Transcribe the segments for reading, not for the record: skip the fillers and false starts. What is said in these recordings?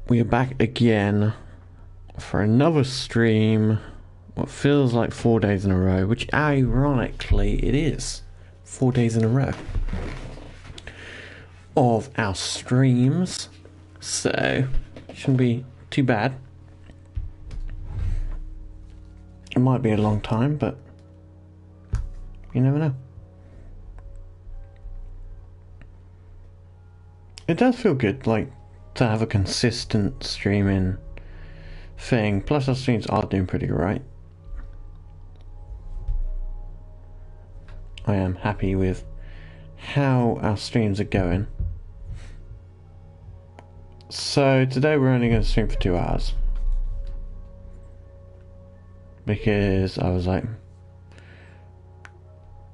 We are back again for another stream. What feels like 4 days in a row, which ironically it is 4 days in a row of our streams, so shouldn't be too bad. It might be a long time, but you never know. It does feel good, like, to have a consistent streaming thing. Plus our streams are doing pretty right. I am happy with how our streams are going. So today we're only going to stream for 2 hours, because I was like,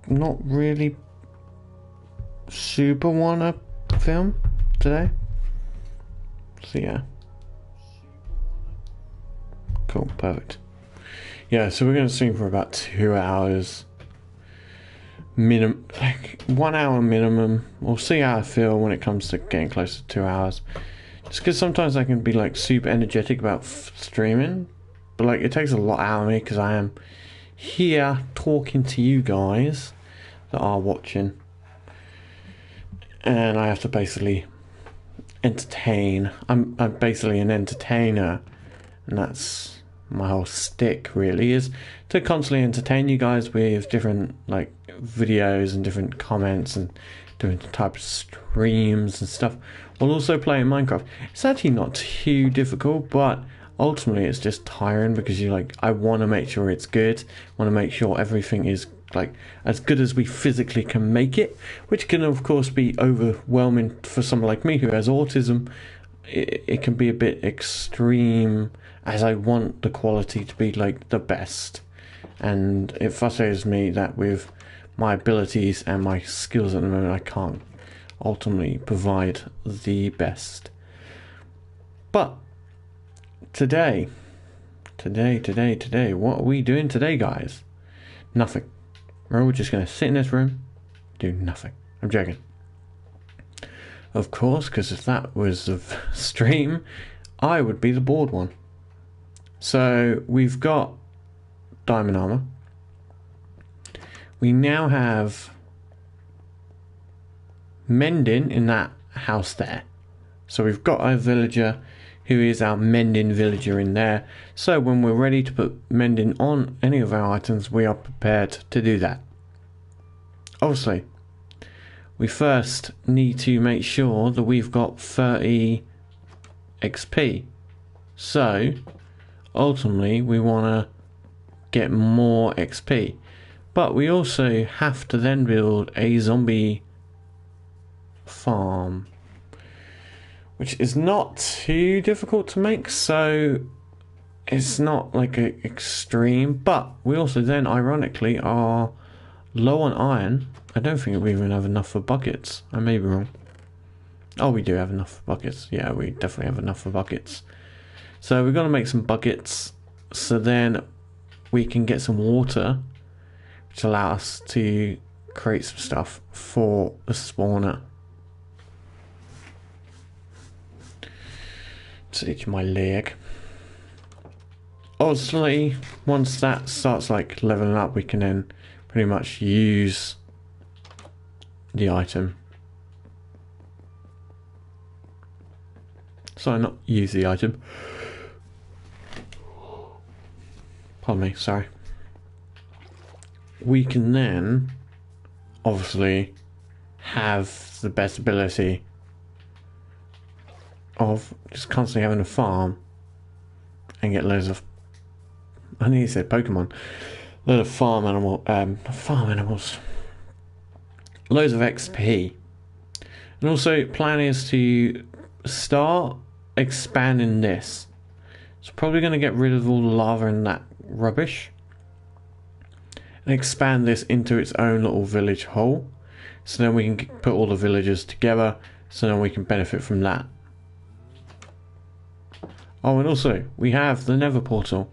not really super wanna film today. So yeah. Cool, perfect. Yeah, so we're going to stream for about 2 hours. Like 1 hour minimum. We'll see how I feel when it comes to getting close to 2 hours. Just because sometimes I can be like super energetic about streaming, but like it takes a lot out of me because I am here talking to you guys that are watching, and I have to basically entertain. I'm basically an entertainer, and that's my whole stick really, is to constantly entertain you guys with different like videos and different comments and different types of streams and stuff, while also playing Minecraft. It's actually not too difficult, but ultimately it's just tiring because you like, I want to make sure it's good, want to make sure everything is like as good as we physically can make it, which can of course be overwhelming for someone like me who has autism. It can be a bit extreme, as I want the quality to be like the best, and it frustrates me that with my abilities and my skills at the moment I can't ultimately provide the best. But today, what are we doing today, guys? Nothing. We're just going to sit in this room, do nothing. I'm joking. Of course, because if that was a stream, I would be the bored one. So we've got diamond armor. We now have mending in that house there. So we've got a villager who is our mending villager in there. So when we're ready to put mending on any of our items, we are prepared to do that. Obviously, we first need to make sure that we've got 30 XP. So ultimately we want to get more XP, but we also have to then build a zombie farm, which is not too difficult to make, so it's not like an extreme. But we also then ironically are low on iron. I don't think we even have enough for buckets. I may be wrong. Oh, we do have enough for buckets. Yeah, we definitely have enough for buckets. So we're going to make some buckets, so then we can get some water, which allows us to create some stuff for the spawner. To itch my leg. Obviously, once that starts like leveling up, we can then pretty much use the item. Sorry, not use the item. Pardon me, sorry. We can then obviously have the best ability of just constantly having a farm and get loads of, I need to say Pokemon, load of farm animals, loads of XP. And also plan is to start expanding this. So probably going to get rid of all the lava and that rubbish and expand this into its own little village hole, so then we can put all the villagers together, so then we can benefit from that. Oh, and also we have the Nether portal,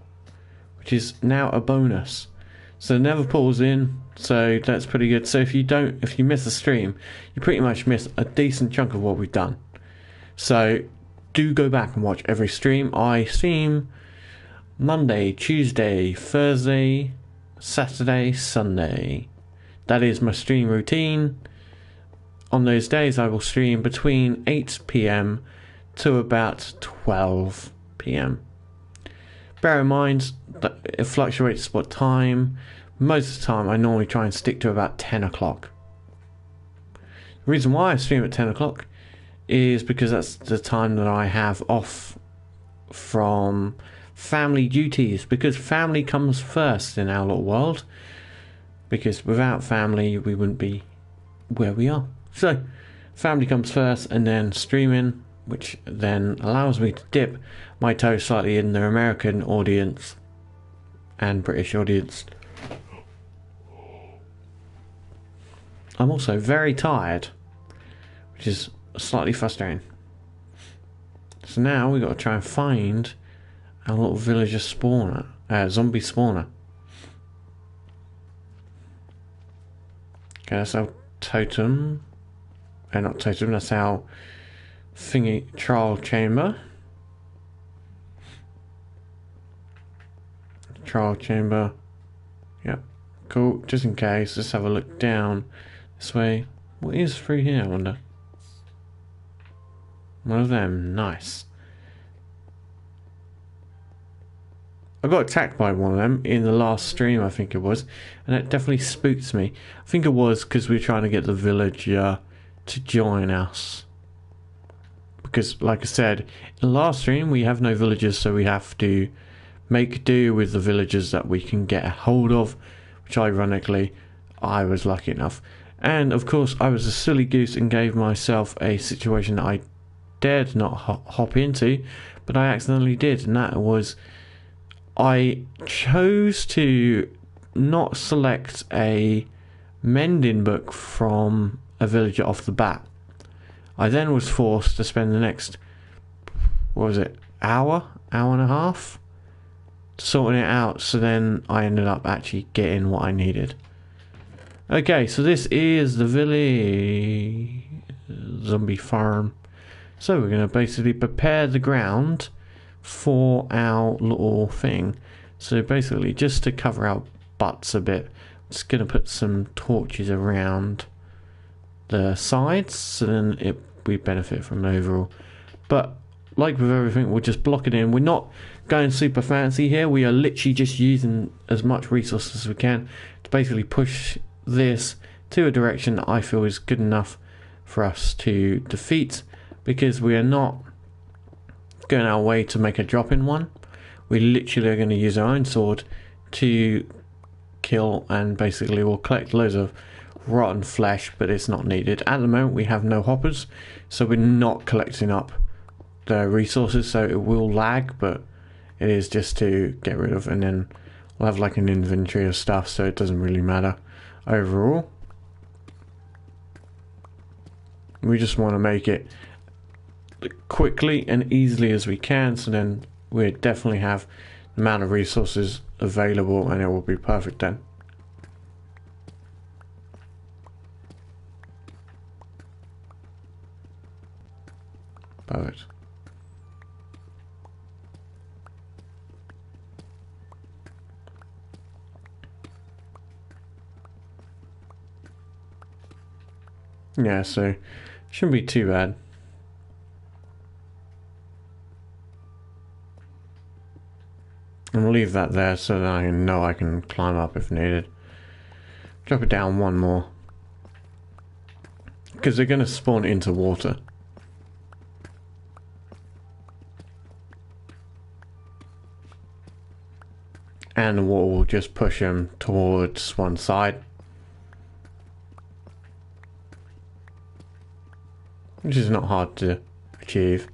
which is now a bonus. So the Nether portal's in, so that's pretty good. So if you miss the stream, you pretty much miss a decent chunk of what we've done. So do go back and watch every stream. I stream Monday, Tuesday, Thursday, Saturday, Sunday. That is my stream routine. On those days I will stream between 8 PM to about 12 PM. Bear in mind that it fluctuates what time. Most of the time I normally try and stick to about 10 o'clock. The reason why I stream at 10 o'clock is because that's the time that I have off from family duties, because family comes first in our little world, because without family we wouldn't be where we are. So family comes first, and then streaming, which then allows me to dip my toe slightly in the American audience and British audience. I'm also very tired, which is slightly frustrating. So now we've got to try and find our little villager spawner, zombie spawner. Okay, that's our totem. Not totem, that's our thingy trial chamber. Trial chamber. Yep, cool. Just in case, let's have a look down this way. What is through here, I wonder? One of them, nice. I got attacked by one of them in the last stream, I think it was, and that definitely spooked me. I think it was because we were trying to get the villager to join us. Because, like I said, in the last stream we have no villagers, so we have to make do with the villagers that we can get a hold of, which ironically I was lucky enough. And of course I was a silly goose and gave myself a situation that I dared not hop into, but I accidentally did, and that was I chose to not select a mending book from a villager off the bat. I then was forced to spend the next, what was it, hour and a half sorting it out, so then I ended up actually getting what I needed. Okay, so this is the village zombie farm. So we're going to basically prepare the ground for our little thing. So basically, just to cover our butts a bit, I'm just going to put some torches around the sides, so then we benefit from overall. But like with everything, we'll just block it in. We're not going super fancy here. We are literally just using as much resources as we can to basically push this to a direction that I feel is good enough for us to defeat, because we are not going our way to make a drop in one. We literally are going to use our own sword to kill, and basically we'll collect loads of rotten flesh, but it's not needed. At the moment we have no hoppers, so we're not collecting up the resources, so it will lag, but it is just to get rid of, and then we'll have like an inventory of stuff, so it doesn't really matter overall. We just want to make it quickly and easily as we can, so then we definitely have the amount of resources available, and it will be perfect then. Perfect. Yeah, so shouldn't be too bad. And we'll leave that there so that I know I can climb up if needed. Drop it down one more, because they're going to spawn into water. And the water will just push them towards one side, which is not hard to achieve.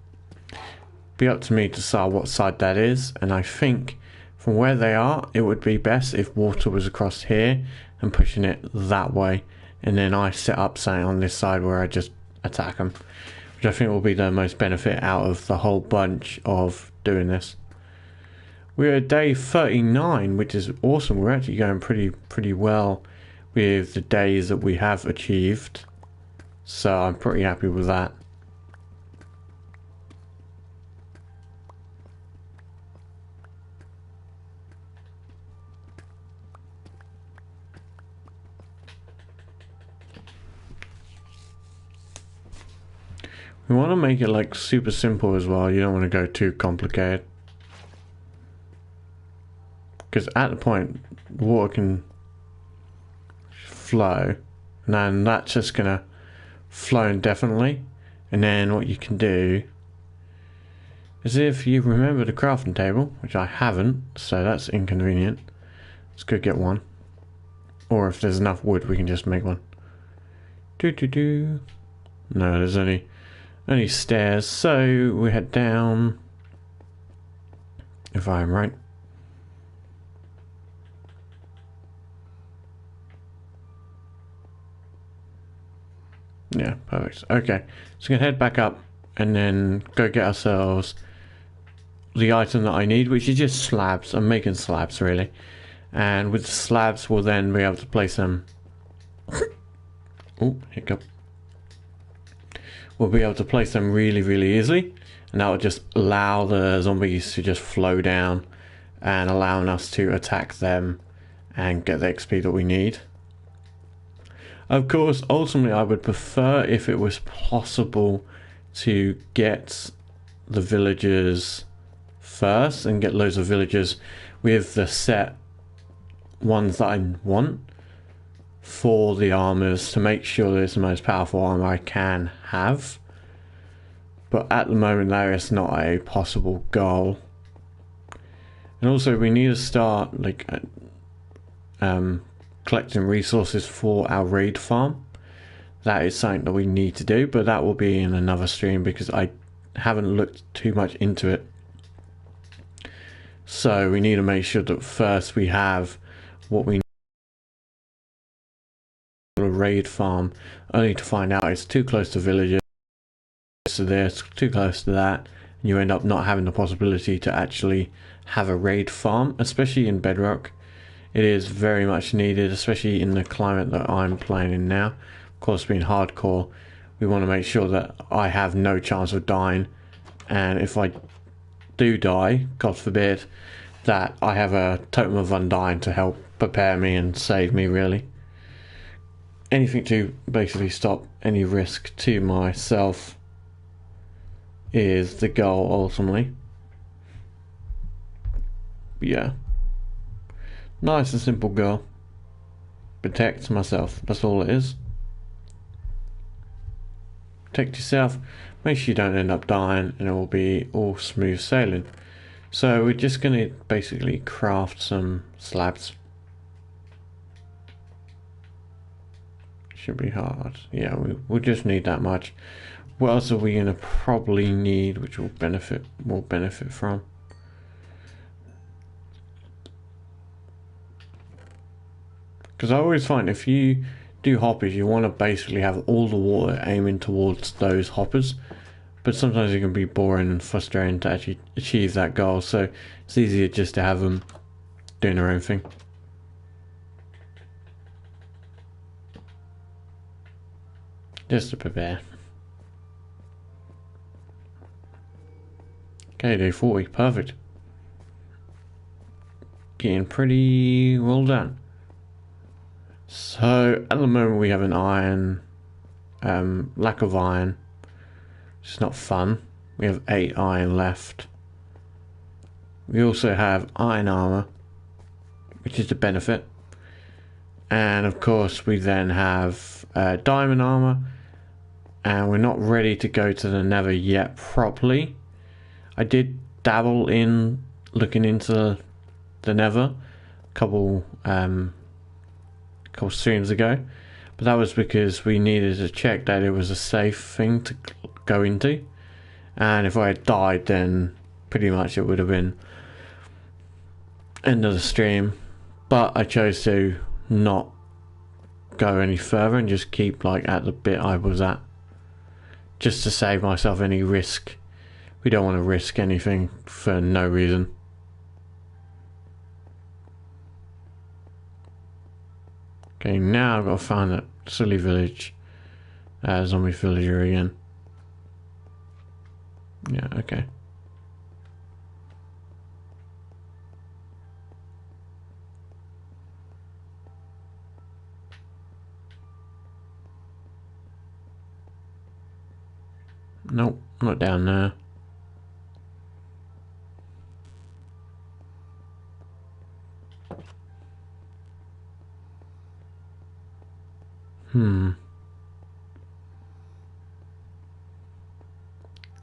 Be up to me to decide what side that is, and I think from where they are it would be best if water was across here and pushing it that way, and then I set up something on this side where I just attack them, which I think will be the most benefit out of the whole bunch of doing this. We're at day 39, which is awesome. We're actually going pretty well with the days that we have achieved, so I'm pretty happy with that. We want to make it like super simple as well. You don't want to go too complicated. Because at the point, water can flow. And then that's just going to flow indefinitely. And then what you can do is, if you remember the crafting table, which I haven't, so that's inconvenient. Let's go get one. Or if there's enough wood, we can just make one. No, there's only stairs, so we head down, if I'm right. Yeah, perfect. Okay, so we can head back up and then go get ourselves the item that I need, which is just slabs. I'm making slabs, really. And with the slabs, we'll then be able to place them. Oh, hiccup. We'll be able to place them really, really easily. And that will just allow the zombies to just flow down and allowing us to attack them and get the XP that we need. Of course, ultimately I would prefer if it was possible to get the villagers first and get loads of villagers with the set ones that I want for the armors to make sure that it's the most powerful armor I can have. But at the moment that is not a possible goal. And also we need to start like collecting resources for our raid farm. That is something that we need to do, but that will be in another stream because I haven't looked too much into it. So we need to make sure that first we have what we need for a raid farm, only to find out it's too close to villages, to this, too close to that, and you end up not having the possibility to actually have a raid farm, especially in Bedrock. It is very much needed, especially in the climate that I'm playing in now. Of course, being hardcore, we want to make sure that I have no chance of dying, and if I do die, God forbid, that I have a totem of undying to help prepare me and save me, really. Anything to basically stop any risk to myself is the goal, ultimately. But yeah. Nice and simple goal. Protect myself. That's all it is. Protect yourself. Make sure you don't end up dying, and it will be all smooth sailing. So we're just going to basically craft some slabs. Should be hard. Yeah, we'll just need that much. What else are we going to probably need, which we'll benefit from? Because I always find if you do hoppers, you want to basically have all the water aiming towards those hoppers. But sometimes it can be boring and frustrating to actually achieve that goal. So it's easier just to have them doing their own thing. Just to prepare. Okay, day 40. Perfect. Getting pretty well done. So at the moment we have an iron, lack of iron. It's not fun. We have 8 iron left. We also have iron armor, which is the benefit. And of course we then have diamond armor. And we're not ready to go to the nether yet properly. I did dabble in looking into the nether a couple streams ago, but that was because we needed to check that it was a safe thing to go into, and if I had died then pretty much it would have been end of the stream. But I chose to not go any further and just keep like at the bit I was at, just to save myself any risk. We don't want to risk anything for no reason. Okay, now I've got to find that silly village. Zombie villager again. Yeah, okay. Nope, not down there.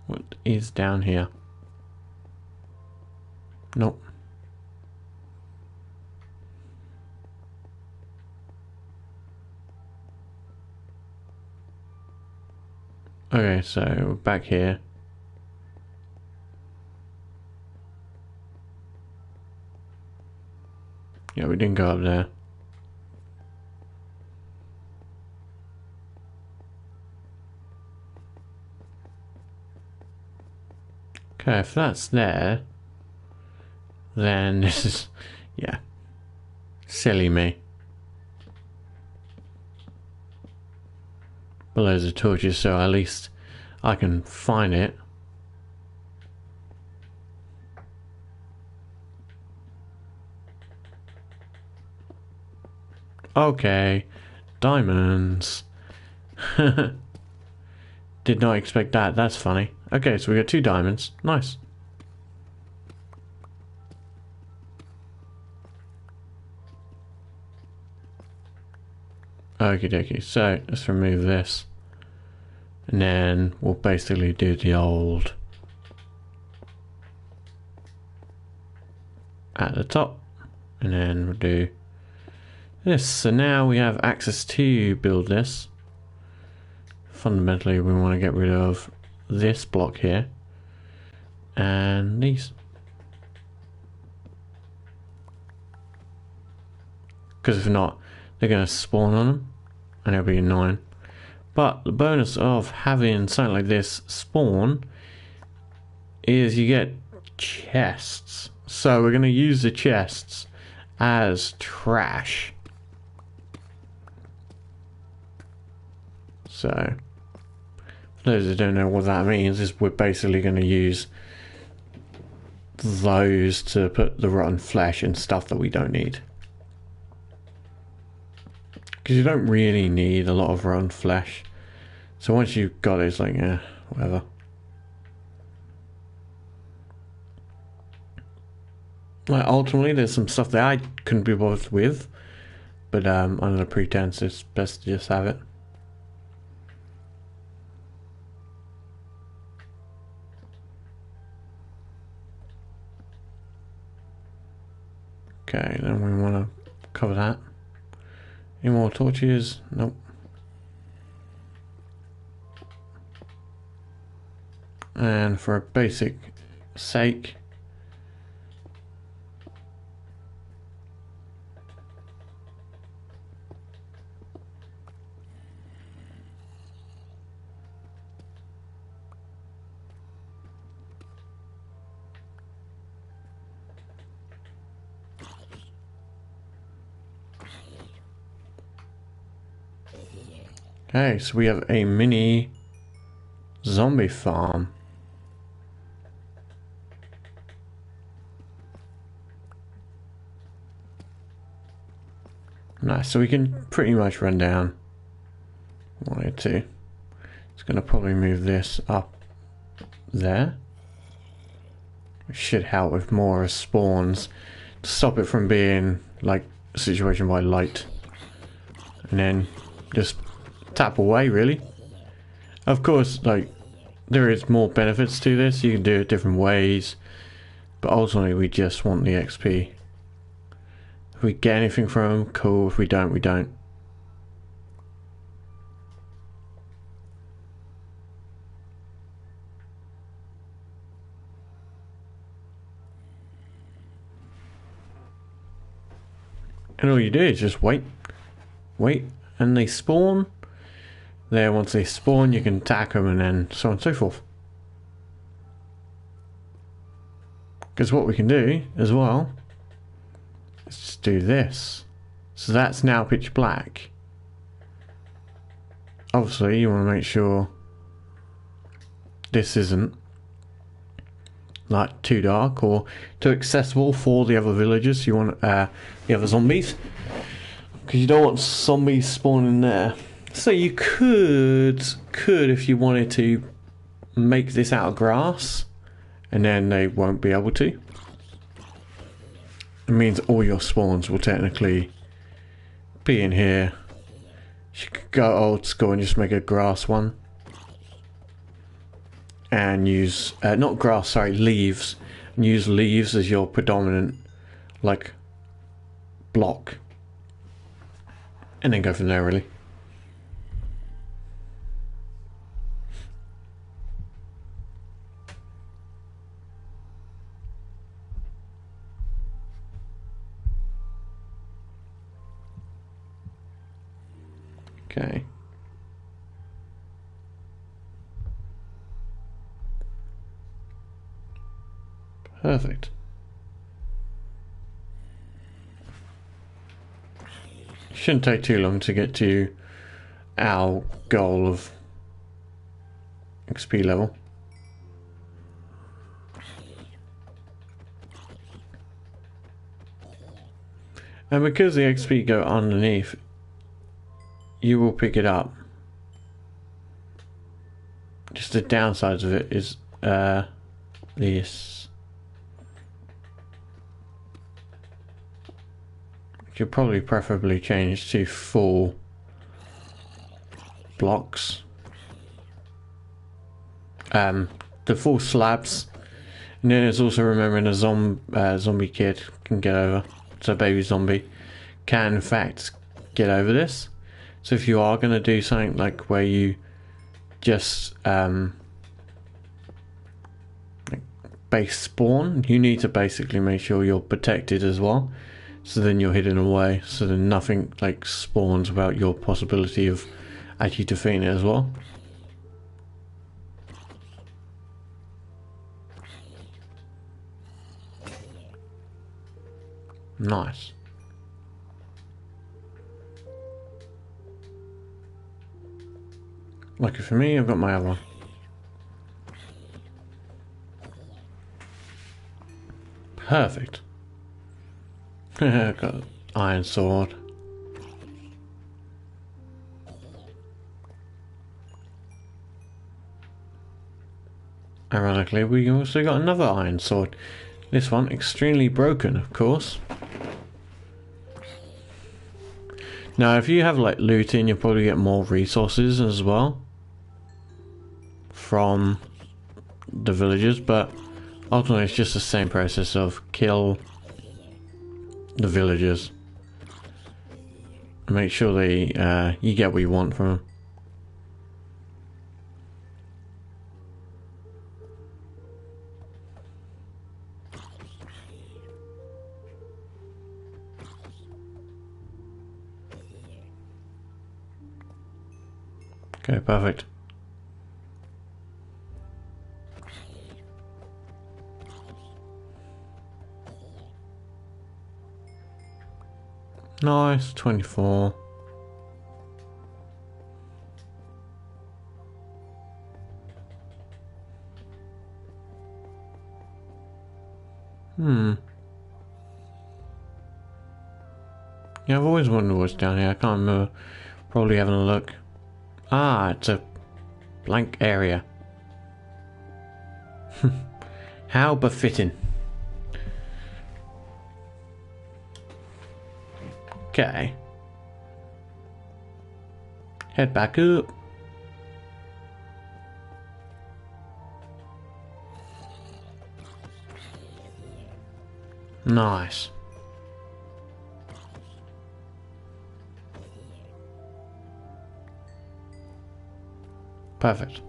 What is down here? Nope. Okay, so we're back here. Yeah, we didn't go up there. Okay, if that's there, then this is, yeah, silly me. Below the torches, so at least I can find it. Okay, diamonds. Did not expect that. That's funny. Okay, so we got 2 diamonds. Nice. Okie dokie. So let's remove this, and then we'll basically do the old at the top, and then we'll do this. So now we have access to build this. Fundamentally, we want to get rid of this block here and these, because if not, they're going to spawn on them and it'll be annoying. But the bonus of having something like this spawn is you get chests. So we're going to use the chests as trash. So for those that don't know what that means, is we're basically going to use those to put the rotten flesh and stuff that we don't need. Because you don't really need a lot of rotten flesh. So once you've got it, it's like, yeah, whatever. Like, ultimately, there's some stuff that I couldn't be bothered with. But under the pretense, it's best to just have it. Okay, then we want to cover that. Any more torches? Nope. And for a basic sake, okay, so we have a mini zombie farm. Nice, so we can pretty much run down. Wanted to. It's going to probably move this up there. It should help with more spawns to stop it from being like a situation by light. And then just tap away, really. Of course, like, there is more benefits to this. You can do it different ways, but ultimately we just want the XP. If we get anything from them, cool. If we don't, we don't. And all you do is just wait, and they spawn. There, once they spawn, you can attack them, and then so on and so forth. Because what we can do as well is just do this. So that's now pitch black. Obviously, you want to make sure this isn't like too dark or too accessible for the other villagers. You want the other zombies, because you don't want zombies spawning there. So you could if you wanted to, make this out of grass, and then they won't be able to. It means all your spawns will technically be in here. You could go old school and just make a grass one. And use, not grass, sorry, leaves. And use leaves as your predominant, like, block. And then go from there, really. Okay. Perfect. Shouldn't take too long to get to our goal of XP level. And because the XP go underneath, you will pick it up. Just the downsides of it is this. Should probably preferably change to full blocks. The full slabs. And then it's also remembering a zombie kid can get over. So baby zombie can in fact get over this. So if you are going to do something like where you just base spawn, you need to basically make sure you're protected as well. So then you're hidden away, so then nothing like spawns without your possibility of actually defeating it as well. Nice. Lucky for me, I've got my other one. Perfect. Got an iron sword. Ironically, we also got another iron sword. This one extremely broken, of course. Now, if you have like looting, you'll probably get more resources as well from the villagers, but ultimately it's just the same process of kill the villagers. Make sure they you get what you want from them. Okay, perfect. Nice, 24. Yeah, I've always wondered what's down here. I can't remember. Probably having a look. Ah, it's a blank area. How befitting. Okay. Head back up. Nice. Perfect.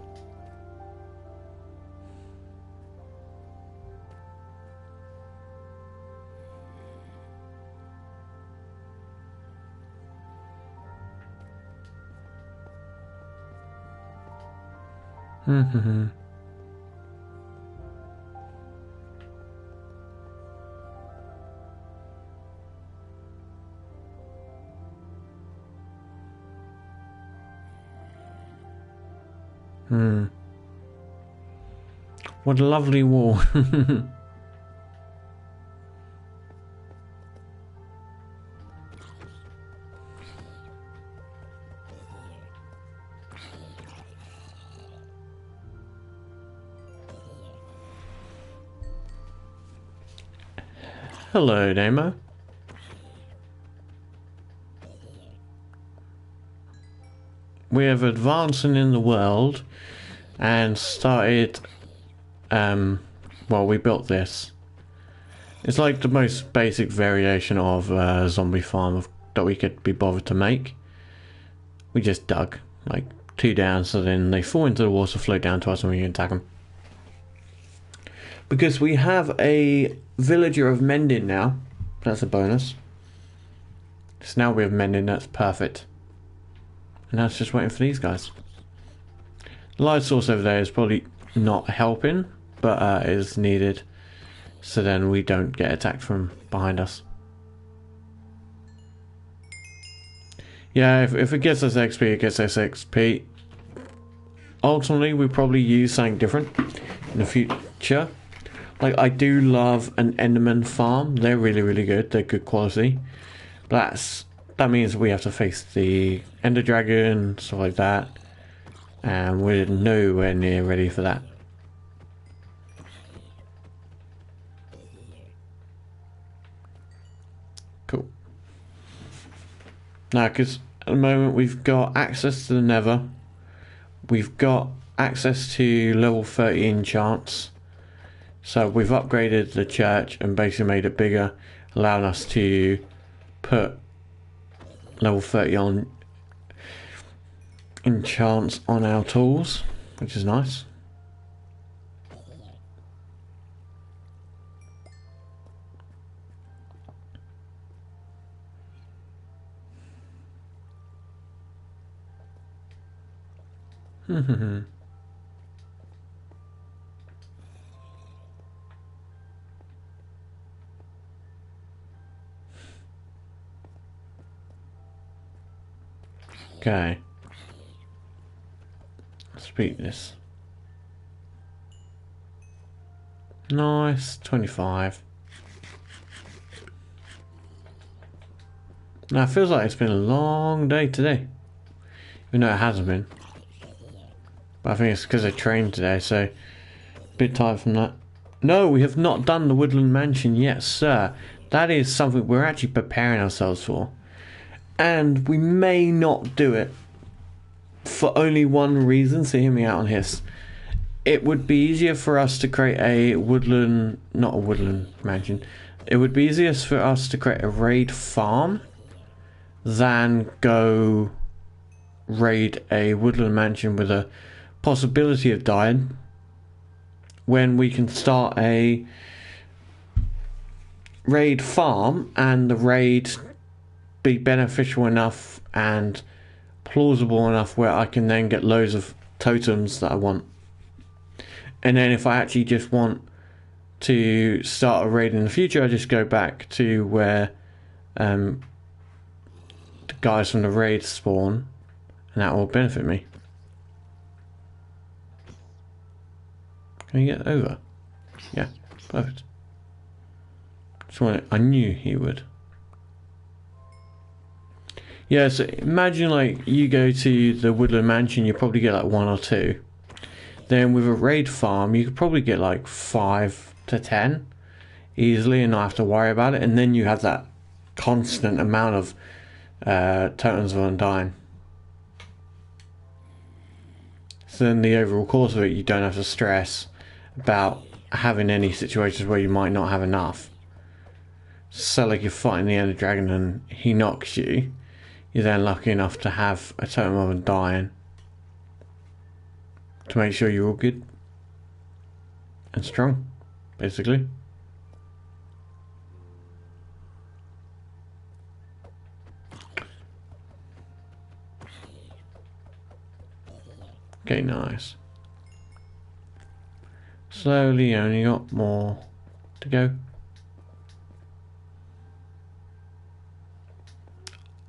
What a lovely wall. Hello, Nemo. We have advancing in the world and started, well, we built this. It's like the most basic variation of a zombie farm that we could be bothered to make. We just dug like 2 down so then they fall into the water, float down to us and we can attack them. Because we have a villager of mending now. That's a bonus. So now we have mending, that's perfect. And now it's just waiting for these guys. The light source over there is probably not helping, but is needed. So then we don't get attacked from behind us. Yeah, if it gets us XP, it gets us XP. Ultimately, we probably use something different in the future. Like, I do love an Enderman farm. They're really, really good. They're good quality. But that means we have to face the Ender Dragon, stuff like that. And we're nowhere near ready for that. Cool. Now, because at the moment we've got access to the Nether. We've got access to level 30 enchants. So we've upgraded the church and basically made it bigger, allowing us to put level 30 on enchants on our tools, which is nice. Okay. Let's beat this. Nice, 25. Now it feels like it's been a long day today. Even though it hasn't been. But I think it's because I trained today, so a bit tired from that. No, we have not done the Woodland Mansion yet, sir. That is something we're actually preparing ourselves for. And we may not do it for only one reason, so hear me out on this. It would be easier for us to create a woodland, not a woodland mansion. It would be easier for us to create a raid farm than go raid a woodland mansion with a possibility of dying, when we can start a raid farm and the raid be beneficial enough and plausible enough where I can then get loads of totems that I want. And then if I actually just want to start a raid in the future, I just go back to where the guys from the raid spawn, and that will benefit me. Can you get over? Yeah, perfect. So I knew he would. Yeah, so imagine like you go to the Woodland Mansion, you probably get like 1 or 2. Then with a raid farm, you could probably get like 5 to 10 easily and not have to worry about it. And then you have that constant amount of totems of undying. So then the overall course of it, you don't have to stress about having any situations where you might not have enough. So like you're fighting the Ender Dragon and he knocks you. You're then lucky enough to have a totem of undying to make sure you're all good and strong, basically. Okay, nice. Slowly, only got more to go.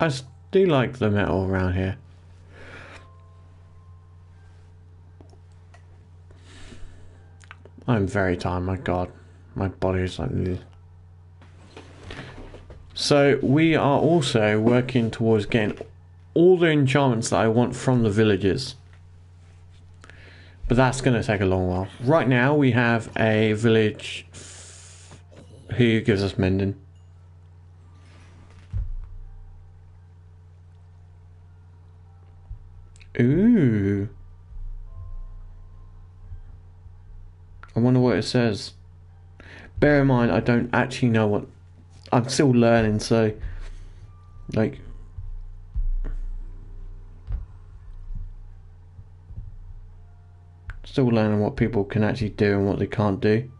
I do like the metal around here. I'm very tired, my god. My body is like... Ugh. So we are also working towards getting all the enchantments that I want from the villagers. But that's going to take a long while. Right now we have a village Who gives us mending? Ooh. I wonder what it says. Bear in mind, I don't actually know what... I'm still learning, so... Like... Still learning what people can actually do and what they can't do.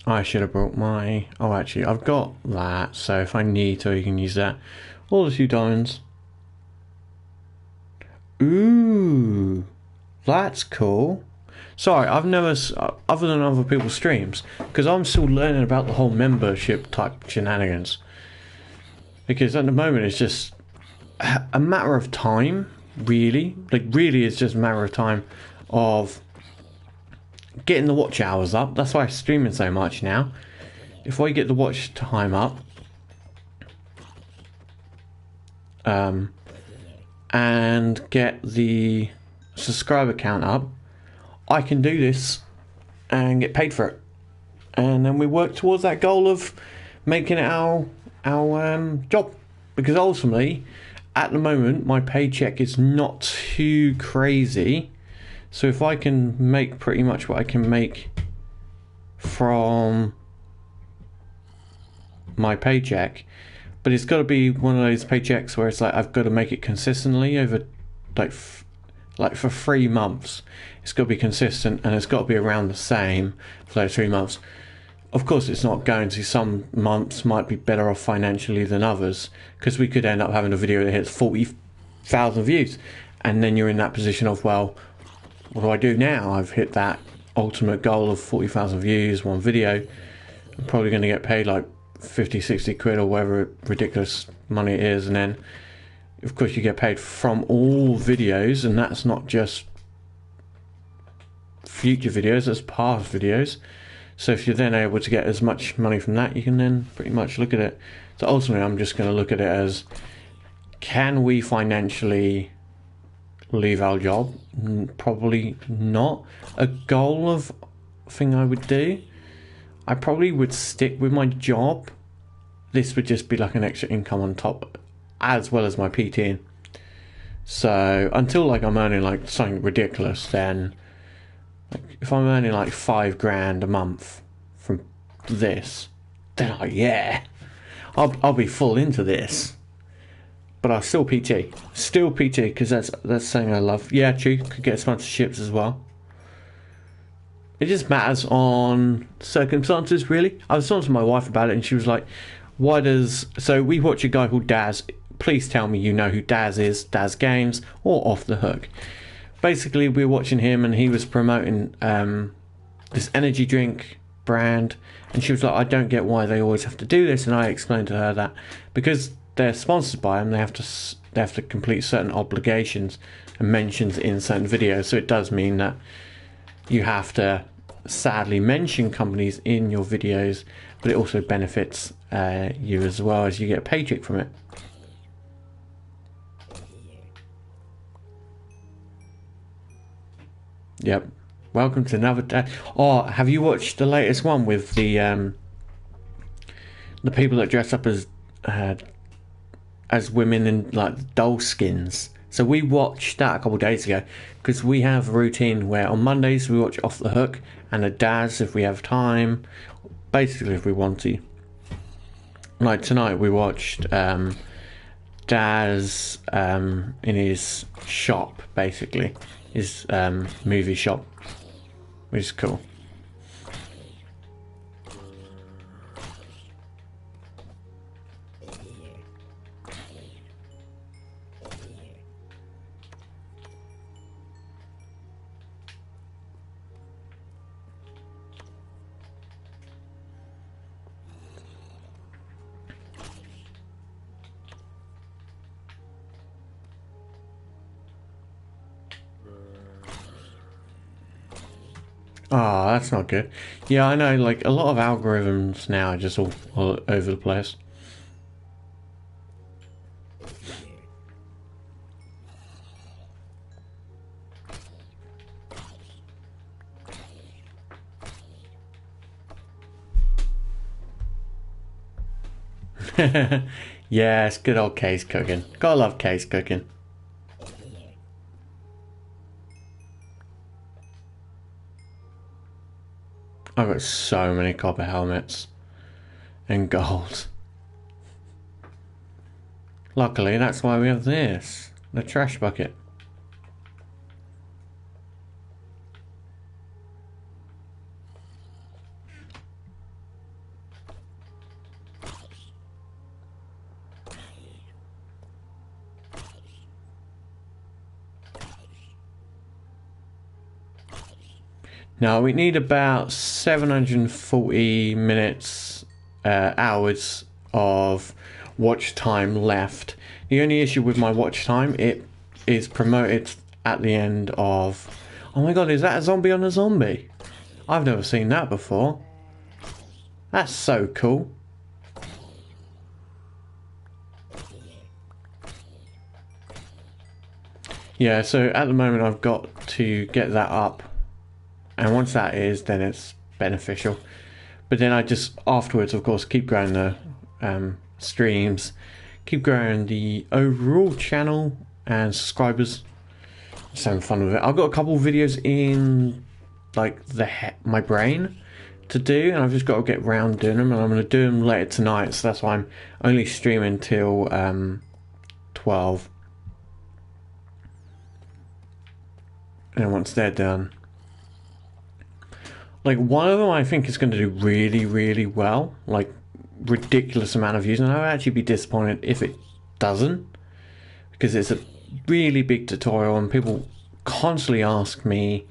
I should have brought my... Oh, actually, I've got that, so if I need to, you can use that. All the 2 diamonds. Ooh, that's cool. Sorry, I've never... Other than other people's streams, because I'm still learning about the whole membership type shenanigans. Because at the moment, it's just a matter of time, really. Like, really, it's just a matter of time of... getting the watch hours up. That's why I'm streaming so much now. If I get the watch time up, and get the subscriber count up, I can do this and get paid for it, and then we work towards that goal of making it our job. Because ultimately, at the moment, my paycheck is not too crazy. So if I can make pretty much what I can make from my paycheck, but it's got to be one of those paychecks where it's like I've got to make it consistently over like for 3 months. It's got to be consistent, and it's got to be around the same for those 3 months. Of course, it's not going to. Some months might be better off financially than others, because we could end up having a video that hits 40,000 views, and then you're in that position of, well, what do I do now? I've hit that ultimate goal of 40,000 views, one video. I'm probably going to get paid like 50, 60 quid or whatever ridiculous money it is. And then, of course, you get paid from all videos, and that's not just future videos, that's past videos. So if you're then able to get as much money from that, you can then pretty much look at it. So ultimately, I'm just going to look at it as, can we financially leave our job? Probably not. A goal of thing I would do, I probably would stick with my job. This would just be like an extra income on top, as well as my PTing. So until like I'm earning like something ridiculous, then like if I'm earning like 5 grand a month from this, then I'll be full into this. But I'll still PT. Still PT, because that's something I love. Yeah, true. Could get sponsorships as well. It just matters on circumstances, really. I was talking to my wife about it, and she was like, why does... So we watch a guy called Daz. Please tell me you know who Daz is. Daz Games or Off the Hook. Basically, we were watching him, and he was promoting this energy drink brand. And she was like, I don't get why they always have to do this. And I explained to her that because they're sponsored by them, they have to complete certain obligations and mentions in certain videos. So it does mean that you have to sadly mention companies in your videos, but it also benefits you as well, as you get a paycheck from it. Yep. Welcome to another day. Oh, have you watched the latest one with the people that dress up as women in like doll skins? So we watched that a couple of days ago, because we have a routine where on Mondays we watch Off the Hook and a Daz if we have time, basically if we want to. Like tonight we watched Daz in his shop, basically his movie shop, which is cool. Oh, that's not good. Yeah, I know, like, a lot of algorithms now are just all over the place. Yeah, it's good old case cooking. Gotta love case cooking. I've got so many copper helmets and gold. Luckily, that's why we have this, the trash bucket. Now we need about 740 minutes, hours of watch time left. The only issue with my watch time, it is promoted at the end of... Oh my god, is that a zombie on a zombie? I've never seen that before. That's so cool. Yeah, so at the moment I've got to get that up. And once that is, then it's beneficial. But then I just, afterwards, of course, keep growing the streams, keep growing the overall channel and subscribers. Just having fun with it. I've got a couple of videos in, like, my brain to do, and I've just got to get round doing them, and I'm going to do them later tonight, so that's why I'm only streaming till 12. And then once they're done... Like, one of them I think is going to do really, really well. Like, ridiculous amount of views. And I would actually be disappointed if it doesn't. Because it's a really big tutorial and people constantly ask me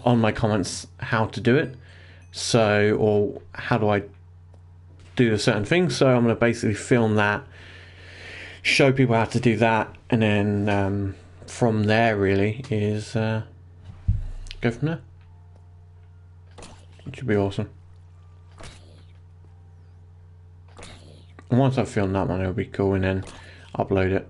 on my comments how to do it. So, or how do I do a certain thing. So I'm going to basically film that, show people how to do that. And then from there really is go from there. Which would be awesome. And once I've filmed that one, it'll be cool, and then upload it.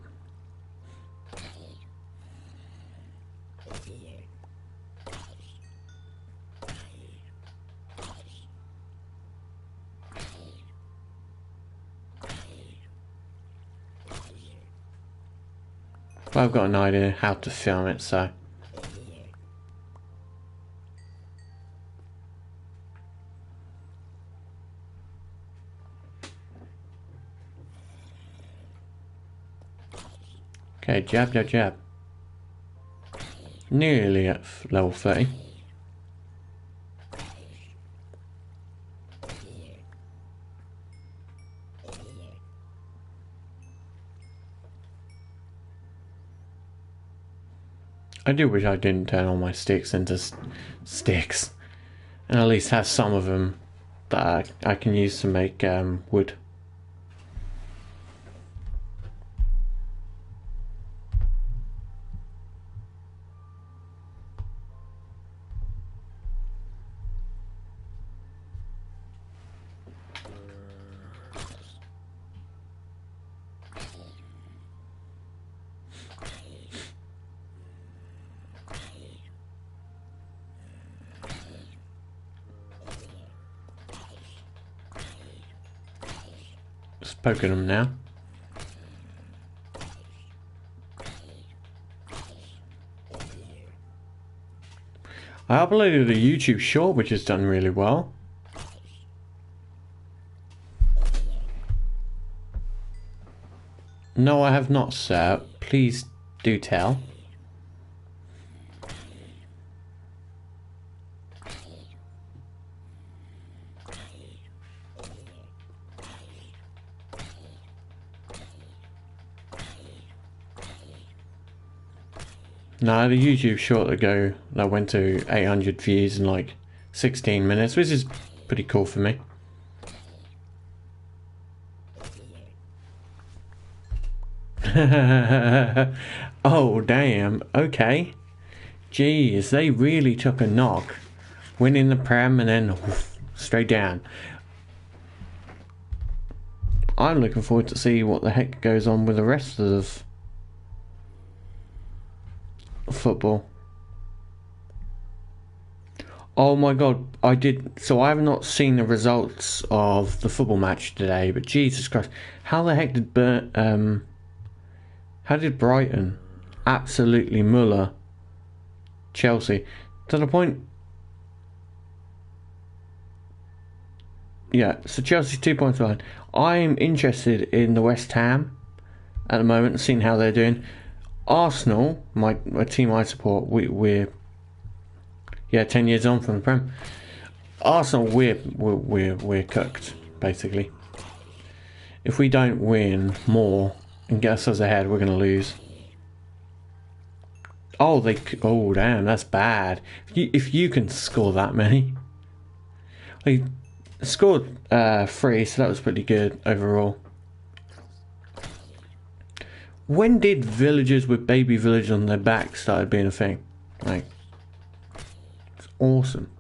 But I've got an idea how to film it, so. Okay, jab, jab, jab. Nearly at level 30. I do wish I didn't turn all my sticks into sticks. And at least have some of them that I can use to make wood. Just poking them now. I uploaded a YouTube short which has done really well. No, I have not, sir. Please do tell. No, I had a YouTube short that went to 800 views in like 16 minutes, which is pretty cool for me. Oh, damn. Okay. Jeez, they really took a knock winning the Prem and then straight down. I'm looking forward to see what the heck goes on with the rest of football. Oh my god, I have not seen the results of the football match today, but Jesus Christ, how the heck did Brighton absolutely muller Chelsea to the point? Yeah, so Chelsea's 2 points behind. I'm interested in the West Ham at the moment, seeing how they're doing. Arsenal, my team I support, we're 10 years on from the Prem. Arsenal, we're cooked basically. If we don't win more and get ourselves ahead, we're gonna lose. Oh, damn, that's bad. If you can score that many, they scored 3, so that was pretty good overall. When did villagers with baby villagers on their back started being a thing? Like, it's awesome.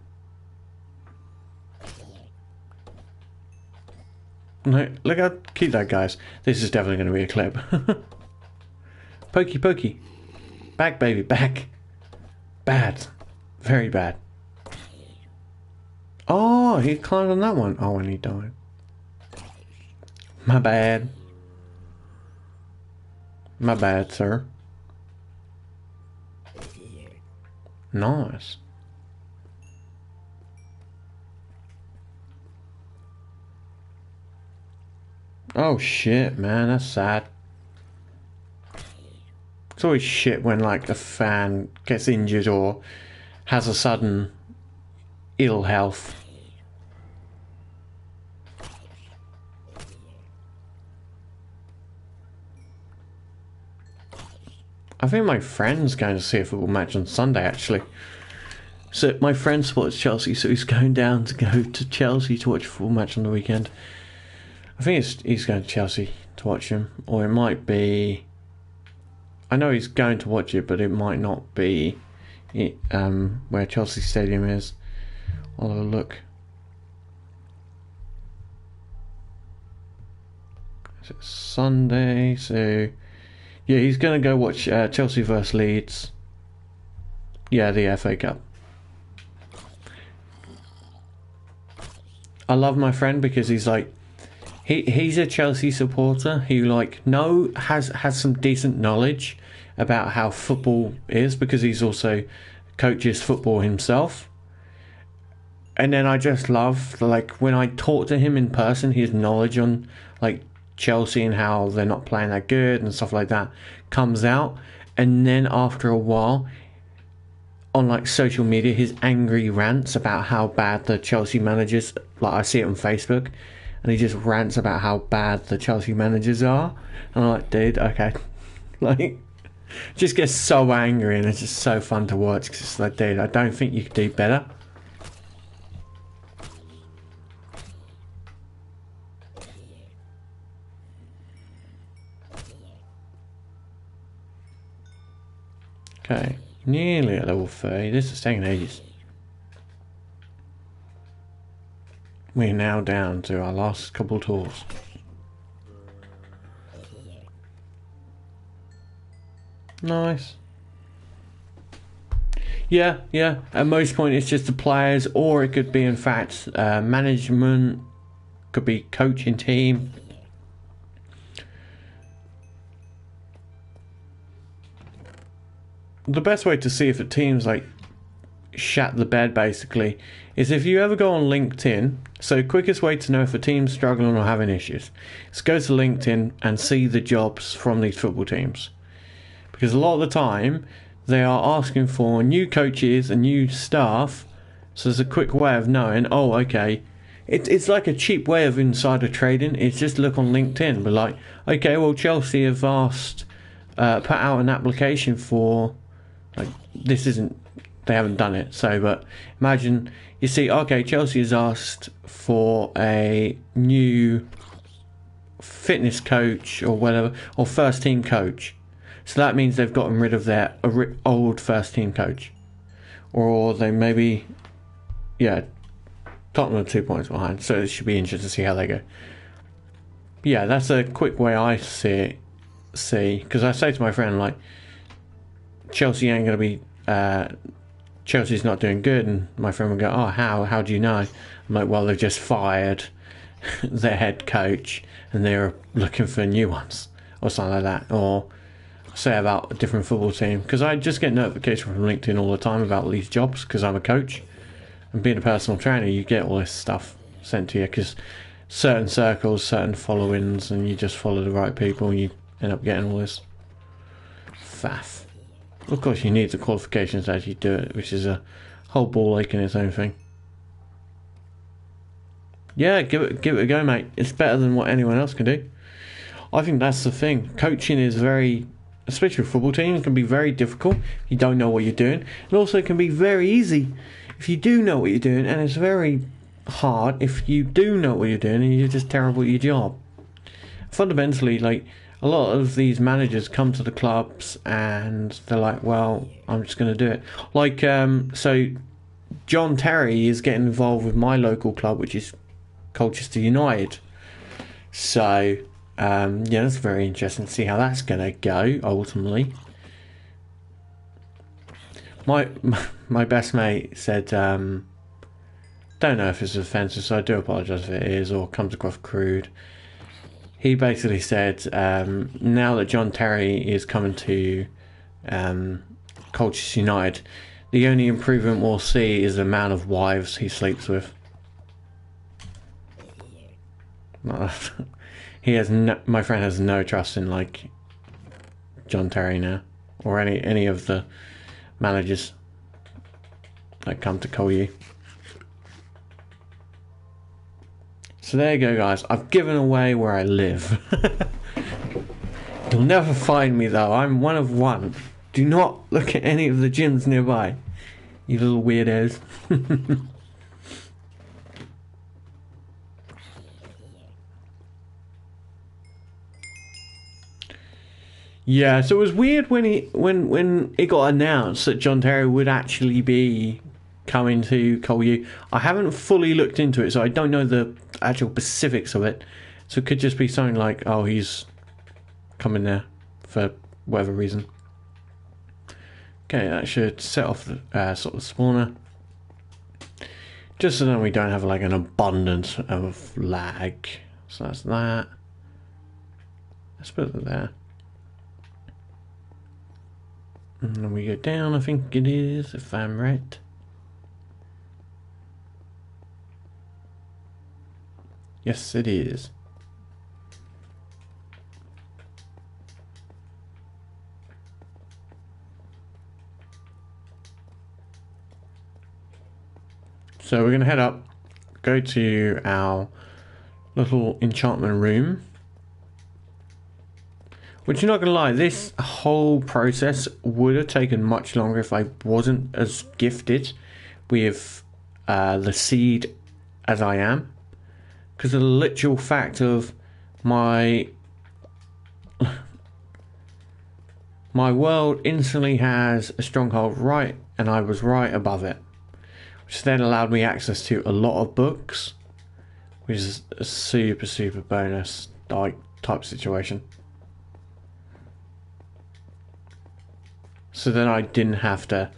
No, look how cute that guy's. This is definitely going to be a clip. Pokey. Back, baby, back. Bad. Very bad. Oh, he climbed on that one. Oh, and he died. My bad. My bad, sir. Nice. Oh shit, man, that's sad. It's always shit when like a fan gets injured or has a sudden ill health. I think my friend's going to see a football match on Sunday, actually. So my friend supports Chelsea, so he's going down to go to Chelsea to watch a football match on the weekend. I think he's going to Chelsea to watch him, or it might be... I know he's going to watch it, but it might not be where Chelsea Stadium is. I'll have a look. Is it Sunday? So... yeah, he's going to go watch Chelsea vs Leeds. Yeah, the FA Cup. I love my friend because he's like... He's a Chelsea supporter who has some decent knowledge about how football is, because he's also coaches football himself. And then I just love, like, when I talk to him in person, his knowledge on like Chelsea and how they're not playing that good and stuff like that comes out. And then after a while, on like social media, his angry rants about how bad the Chelsea managers, like I see it on Facebook, and he just rants about how bad the Chelsea managers are. And I'm like, dude, okay. Like, just gets so angry, and it's just so fun to watch, because it's like, dude, I don't think you could do better. Okay, nearly at level 30. This is taking ages. We're now down to our last couple of tours. Nice. Yeah. At most point it's just the players, or it could be in fact management, could be coaching team. The best way to see if a team's like shat the bed basically is if you ever go on LinkedIn. So quickest way to know if a team's struggling or having issues is go to LinkedIn and see the jobs from these football teams, because a lot of the time they are asking for new coaches and new staff. So there's a quick way of knowing, oh okay, it's like a cheap way of insider trading. It's just look on LinkedIn, but like, okay, well Chelsea have asked put out an application for, like, this isn't, they haven't done it, so, but imagine you see, okay, Chelsea has asked for a new fitness coach or whatever, or first team coach. So that means they've gotten rid of their old first team coach, or they maybe yeah, Tottenham are 2 points behind, so it should be interesting to see how they go. Yeah, that's a quick way I see, because I say to my friend, like, Chelsea ain't going to be, Chelsea's not doing good, and my friend would go, oh, how do you know? I'm like, well, they've just fired their head coach, and they're looking for new ones, or something like that, or say about a different football team, because I just get notifications from LinkedIn all the time about these jobs, because I'm a coach, and being a personal trainer, you get all this stuff sent to you, because certain circles, certain followings, and you just follow the right people, and you end up getting all this faff. Of course, you need the qualifications as you do it, which is a whole ball ache in its own thing. Yeah, give it a go, mate. It's better than what anyone else can do. I think that's the thing. Coaching is very, especially with football teams, can be very difficult if you don't know what you're doing. It also can be very easy if you do know what you're doing, and it's very hard if you do know what you're doing and you're just terrible at your job. Fundamentally, like, a lot of these managers come to the clubs and they're like, well, I'm just going to do it. Like, so John Terry is getting involved with my local club, which is Colchester United. So, yeah, that's very interesting to see how that's going to go, ultimately. My best mate said, don't know if it's offensive, so I do apologise if it is, or comes across crude. He basically said, now that John Terry is coming to Colchester United, the only improvement we'll see is the amount of wives he sleeps with. He has my friend has no trust in, like, John Terry now, or any of the managers that come to Colu. So there you go, guys. I've given away where I live. You'll never find me, though. I'm one of one. Do not look at any of the gyms nearby, you little weirdos. Yeah, so it was weird when it got announced that John Terry would actually be coming to Colu. I haven't fully looked into it, so I don't know the actual specifics of it. So it could just be something like, oh, he's coming there for whatever reason. Okay, that should set off the sort of spawner. Just so that we don't have, like, an abundance of lag. So that's that. Let's put it there. And then we go down, I think it is, if I'm right. Yes, it is. So we're going to head up, go to our little enchantment room. Which, you're not going to lie, this whole process would have taken much longer if I wasn't as gifted with the seed as I am. Because of the literal fact of my world instantly has a stronghold right, and I was right above it. Which then allowed me access to a lot of books. Which is a super, super bonus type situation. So then I didn't have to,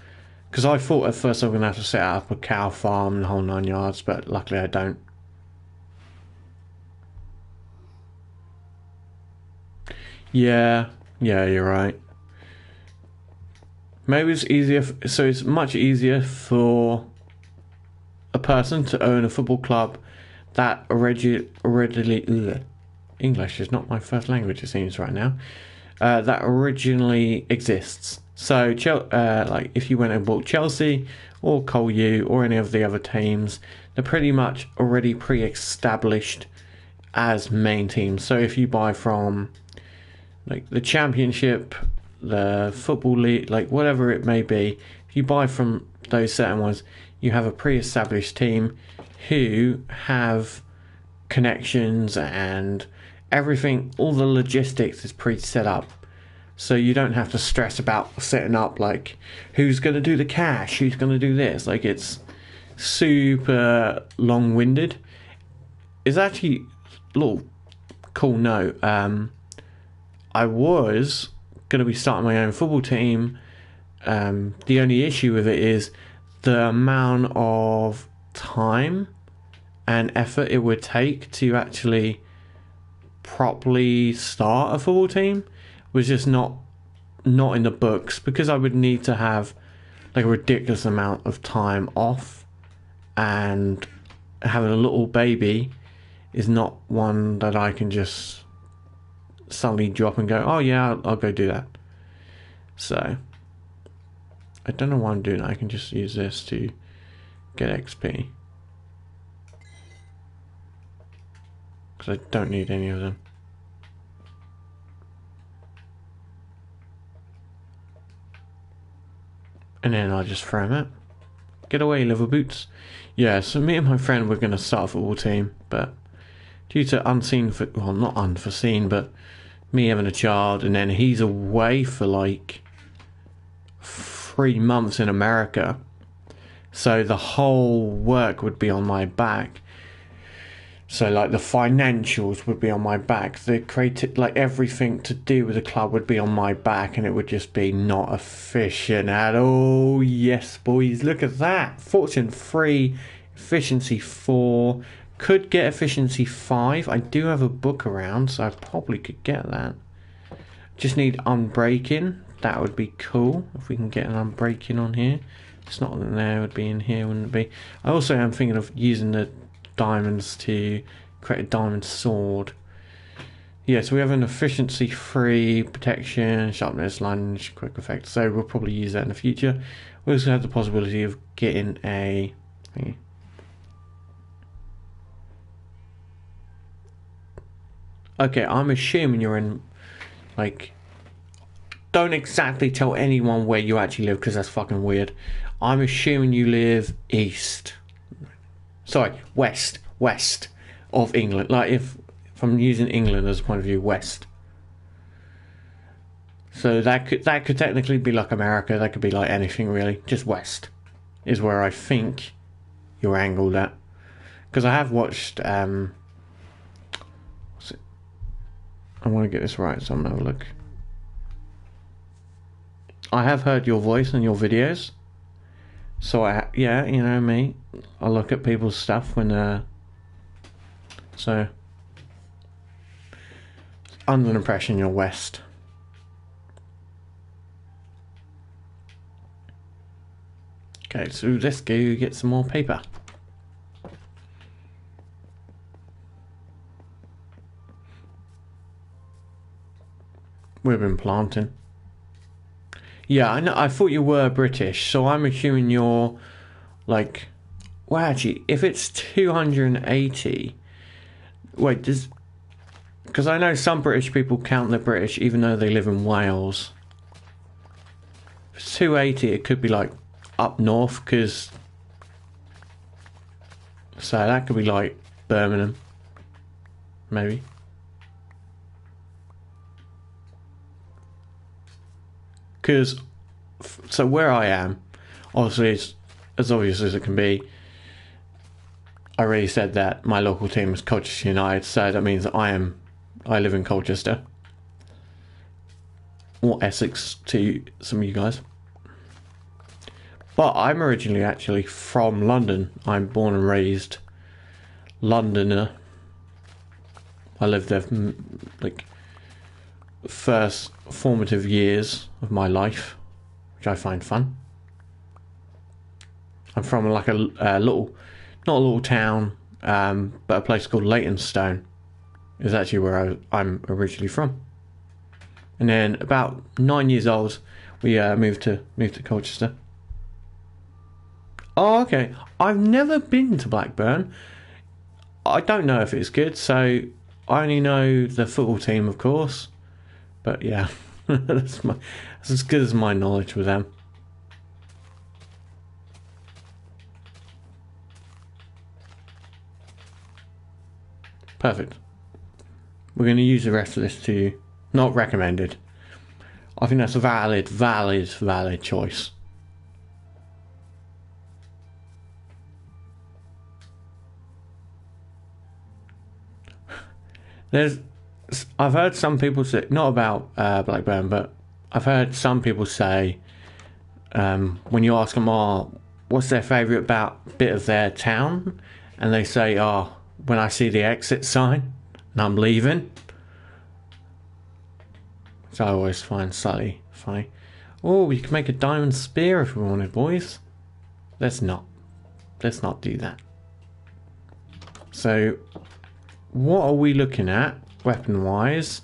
because I thought at first I was going to have to set up a cow farm and the whole 9 yards, but luckily I don't. Yeah, you're right. Maybe it's easier, so it's much easier for a person to own a football club that originally English is not my first language, it seems right now, that originally exists. So, like, if you went and bought Chelsea or Colu or any of the other teams, they're pretty much already pre-established as main teams. So if you buy from, like, the Championship, the Football League, like, whatever it may be, if you buy from those certain ones, you have a pre-established team who have connections and everything, all the logistics is pre-set up. So you don't have to stress about setting up, like, who's going to do the cash, who's going to do this. Like, it's super long-winded. It's actually a little cool note. I was going to be starting my own football team. The only issue with it is the amount of time and effort it would take to actually properly start a football team was just not in the books, because I would need to have like a ridiculous amount of time off, and having a little baby is not one that I can just suddenly drop and go, oh yeah, I'll go do that. So I don't know why I'm doing that. I can just use this to get XP, because I don't need any of them. And then I'll just throw them out. Get away, liver boots. Yeah, so me and my friend were going to start a football team, but due to well, not unforeseen, but me having a child, and then he's away for like 3 months in America, so the whole work would be on my back. So like the financials would be on my back, the creative, like everything to do with the club would be on my back, and it would just be not efficient at all. Yes, boys, look at that. Fortune 3, efficiency 4, could get efficiency 5. I do have a book around, so I probably could get that. Just need unbreaking. That would be cool if we can get an unbreaking on here. It's not in there, it would be in here, wouldn't it be? I also am thinking of using the diamonds to create a diamond sword. Yeah, so we have an efficiency 3, protection, sharpness, lunge, quick effect, so we'll probably use that in the future. We also have the possibility of getting a okay, I'm assuming you're in, like, don't exactly tell anyone where you actually live, because that's fucking weird. I'm assuming you live east. Sorry, west of England. Like, if I'm using England as a point of view, west. So that could technically be like America. That could be like anything really. Just west is where I think you're angled at. Because I have watched. What's it? I want to get this right, so I'm gonna have a look. I have heard your voice in your videos. So yeah, you know me. I look at people's stuff when so under an impression you're west. Okay, so let's go get some more paper. We've been planting. Yeah, I know. I thought you were British, so I'm assuming you're like. Well, actually, if it's 280, wait, because I know some British people count they're British even though they live in Wales. If it's 280, it could be like up north, because so that could be like Birmingham, maybe. Because so where I am, obviously it's as obvious as it can be. I already said that my local team is Colchester United, so that means that I live in Colchester, or Essex to some of you guys. But I'm originally actually from London. I'm born and raised Londoner. I lived there like first formative years of my life, which I find fun. I'm from like a little, not a little town, but a place called Leytonstone is actually where I'm originally from. And then about 9 years old, we moved to Colchester. Oh, okay. I've never been to Blackburn. I don't know if it's good, so I only know the football team, of course. But yeah, that's as good as my knowledge with them. Perfect. We're going to use the rest of this to not recommended. I think that's a valid choice. I've heard some people say, not about Blackburn, but I've heard some people say, when you ask them, what's their favourite bit of their town? And they say, when I see the exit sign and I'm leaving. So I always find slightly funny. Oh, we can make a diamond spear if we wanted, boys. Let's not do that. So, what are we looking at, weapon-wise,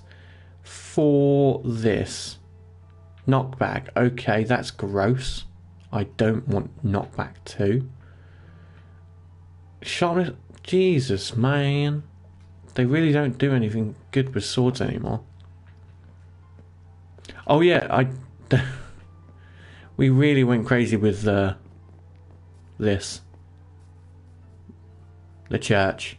for this? Knockback. Okay, that's gross. I don't want knockback 2. Sharpness. Jesus, man. They really don't do anything good with swords anymore. Oh yeah, we really went crazy with this. The church.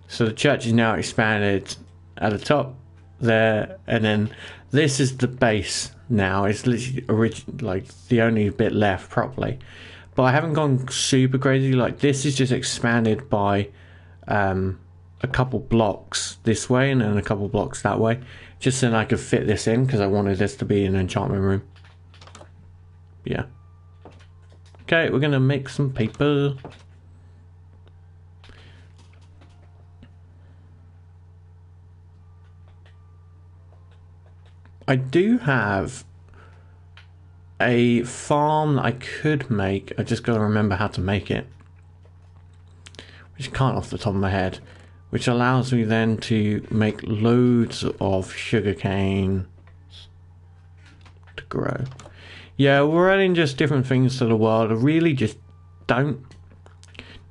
So the church is now expanded at the top there, and then this is the base now. It's literally like the only bit left properly. But I haven't gone super crazy. Like, this is just expanded by a couple blocks this way and then a couple blocks that way, just so I could fit this in, because I wanted this to be an enchantment room. Yeah. Okay, we're gonna make some paper. I do have a farm that I could make. I just gotta remember how to make it, which I can't off the top of my head, which allows me then to make loads of sugarcane to grow. Yeah, we're adding just different things to the world. I really just don't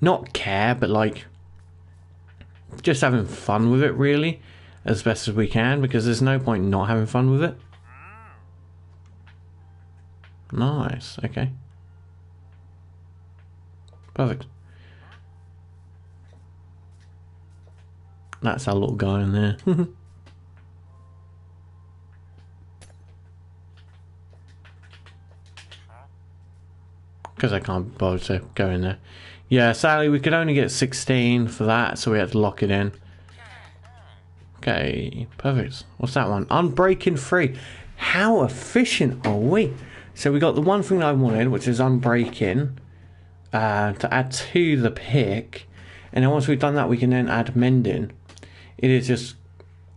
not care, but like just having fun with it really as best as we can, because there's no point not having fun with it. Nice, okay. Perfect. That's our little guy in there. Because I can't bother to go in there. Yeah, sadly we could only get 16 for that, so we had to lock it in. Okay, perfect. What's that one? Unbreaking free. How efficient are we? So we got the one thing that I wanted, which is unbreaking, to add to the pick. And then once we've done that, we can then add mending. It is just,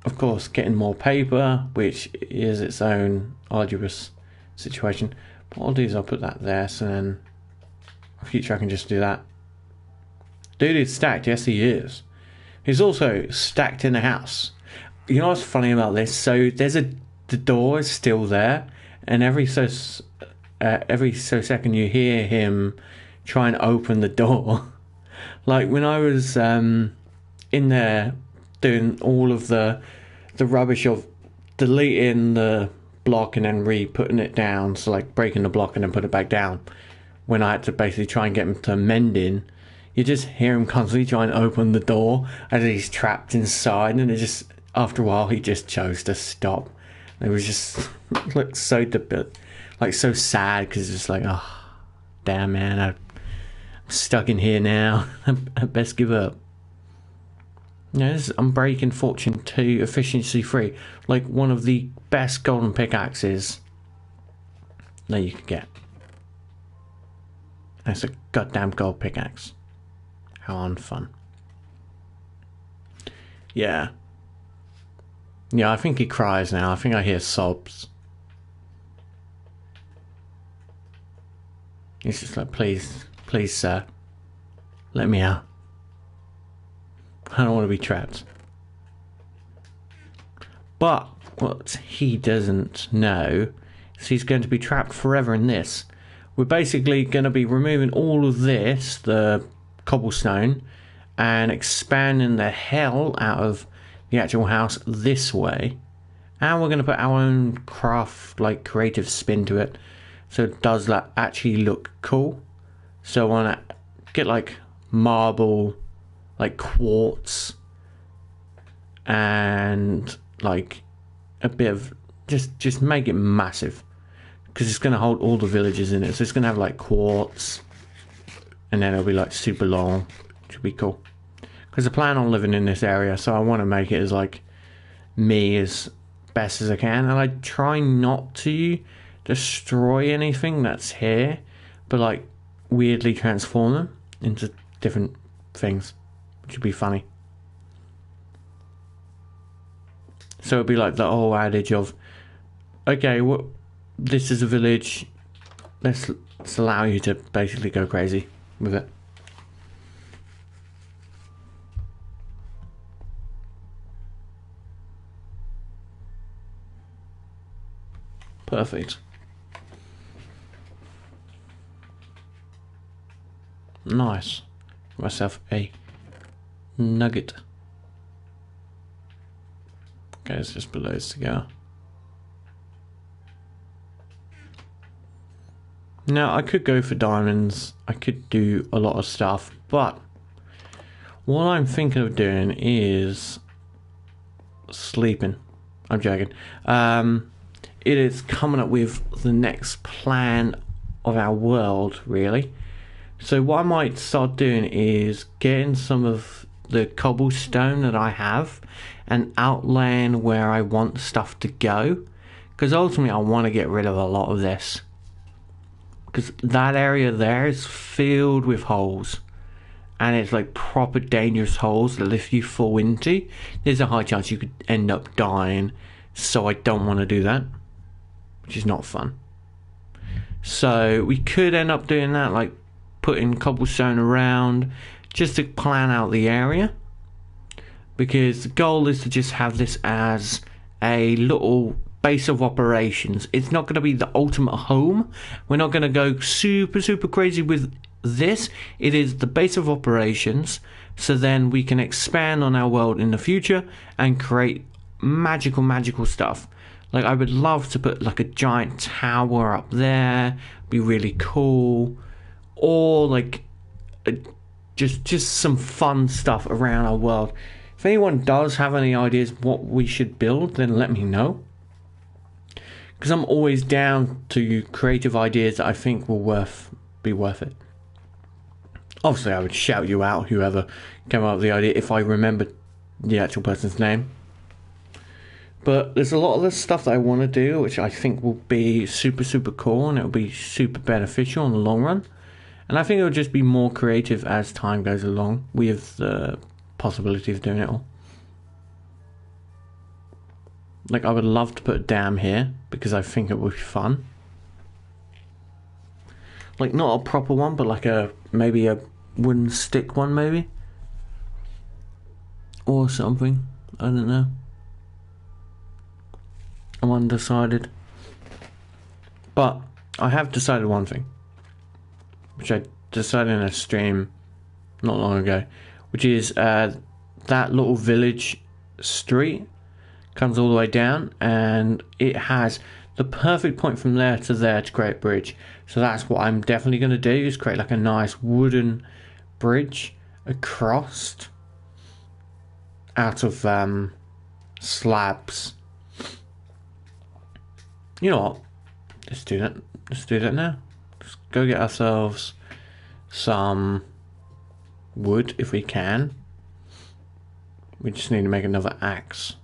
of course, getting more paper, which is its own arduous situation. But what I'll do is I'll put that there, so then in the future I can just do that. Dude is stacked, yes he is. He's also stacked in the house. You know what's funny about this? So the door is still there, and every so second you hear him try and open the door. Like when I was in there doing all of the rubbish of deleting the block and then re-putting it down, so like breaking the block and then put it back down, when I had to basically try and get him to mending, you just hear him constantly trying to open the door as he's trapped inside, and it just, after a while, he just chose to stop. It was just looked so like so sad, because it's just like, oh damn man, I'm stuck in here now. I best give up. Yeah, this is Unbreaking Fortune 2 efficiency free, like one of the best golden pickaxes that you could get. That's a goddamn gold pickaxe. How unfun. Yeah. Yeah, I think he cries now. I think I hear sobs. He's just like, please, please, sir, let me out. I don't want to be trapped. But what he doesn't know is he's going to be trapped forever in this. We're basically going to be removing all of this, the cobblestone, and expanding the hell out of the actual house this way. And we're going to put our own craft, like creative spin to it, so it does like actually look cool. So I want to get like marble, like quartz, and like a bit of just make it massive, because it's going to hold all the villages in it. So it's going to have like quartz, and then it'll be like super long, which would be cool. because I plan on living in this area, so I want to make it as like me as best as I can, and I try not to destroy anything that's here, but like weirdly transform them into different things, which would be funny. So it'd be like the whole adage of, okay, this is a village, let's allow you to basically go crazy with it. Perfect. Nice. Myself a nugget. Okay, let's just put those together. Now, I could go for diamonds. I could do a lot of stuff, but what I'm thinking of doing is sleeping. I'm joking. It is coming up with the next plan of our world, really. So what I might start doing is getting some of the cobblestone that I have and outlaying where I want stuff to go, because ultimately I want to get rid of a lot of this, because that area there is filled with holes, and it's like proper dangerous holes that if you fall into, there's a high chance you could end up dying. So I don't want to do that, which is not fun. So we could end up doing that, like putting cobblestone around just to plan out the area, because the goal is to just have this as a little base of operations. It's not going to be the ultimate home. We're not going to go super crazy with this. It is the base of operations, so then we can expand on our world in the future and create magical stuff. Like, I would love to put like a giant tower up there, be really cool, or like just some fun stuff around our world. If anyone does have any ideas what we should build, then let me know, because I'm always down to creative ideas that I think will be worth it. Obviously I would shout you out, whoever came up with the idea, if I remember the actual person's name. But there's a lot of the stuff that I want to do which I think will be super cool, and it will be super beneficial in the long run. And I think it'll just be more creative as time goes along, with the possibility of doing it all. Like, I would love to put a dam here, because I think it would be fun. Like, not a proper one, but like maybe a wooden stick one, maybe. Or something. I don't know. I'm undecided. But I have decided one thing, which I decided in a stream not long ago, which is that little village street comes all the way down, and it has the perfect point from there to create a bridge. So that's what I'm definitely going to do, is create like a nice wooden bridge across out of slabs. You know what? Let's do that. Let's do that now. Let's go get ourselves some wood if we can. We just need to make another axe.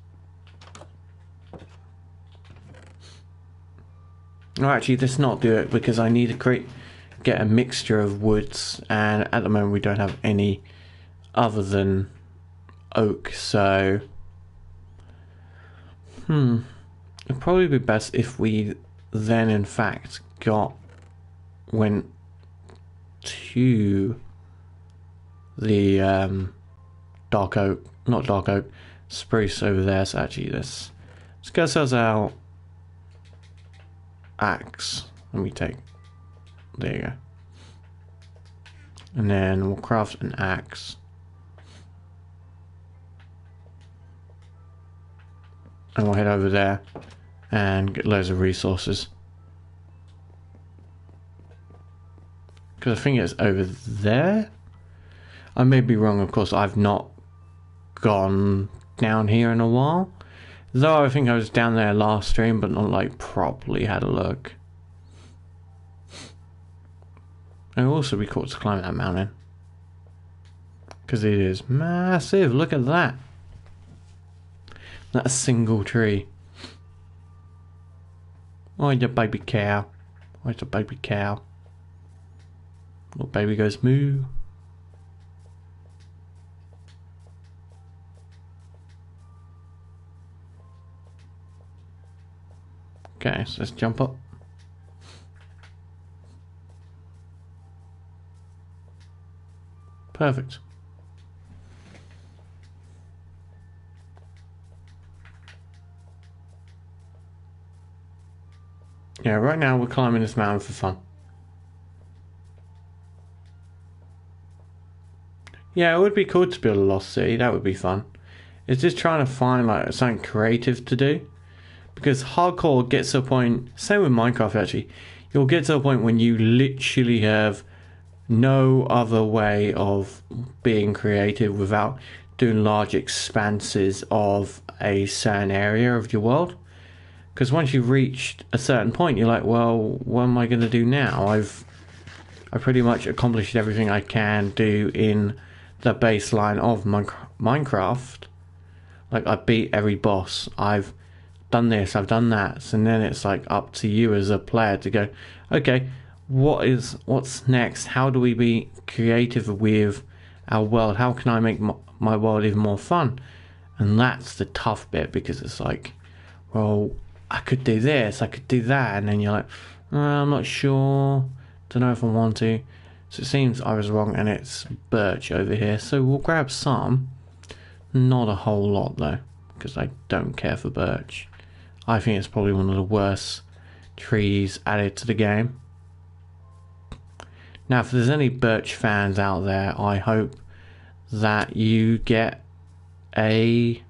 Oh, actually, let's not do it, because I need to get a mixture of woods, and at the moment we don't have any other than oak, so it'd probably be best if we then in fact went to the spruce over there. So actually let's get ourselves our axe, and we take, there you go, and then we'll craft an axe, and we'll head over there and get loads of resources, because I think it's over there. I may be wrong, of course. I've not gone down here in a while, though I think I was down there last stream, but not like properly had a look. And also be cool to climb that mountain, because it is massive. Look at that. Not a single tree. Oh, the baby cow. Where's the baby cow? Little baby goes moo. Okay, so let's jump up. Perfect. Yeah, right now we're climbing this mountain for fun. Yeah, it would be cool to build a lost city. That would be fun. It's just trying to find like something creative to do. Because hardcore gets to a point, same with Minecraft actually, you'll get to a point when you literally have no other way of being creative without doing large expanses of a certain area of your world. Because once you've reached a certain point, you're like, well, what am I going to do now? I've pretty much accomplished everything I can do in the baseline of Minecraft. Like, I beat every boss. I've done this, I've done that. And then it's like up to you as a player to go, okay, what's next? How do we be creative with our world? How can I make my world even more fun? And that's the tough bit, because it's like, well, I could do this, I could do that, and then you're like, I'm not sure, don't know if I want to. So it seems I was wrong, and it's birch over here, so we'll grab some. Not a whole lot though, because I don't care for birch. I think it's probably one of the worst trees added to the game. Now, if there's any birch fans out there, I hope that you get a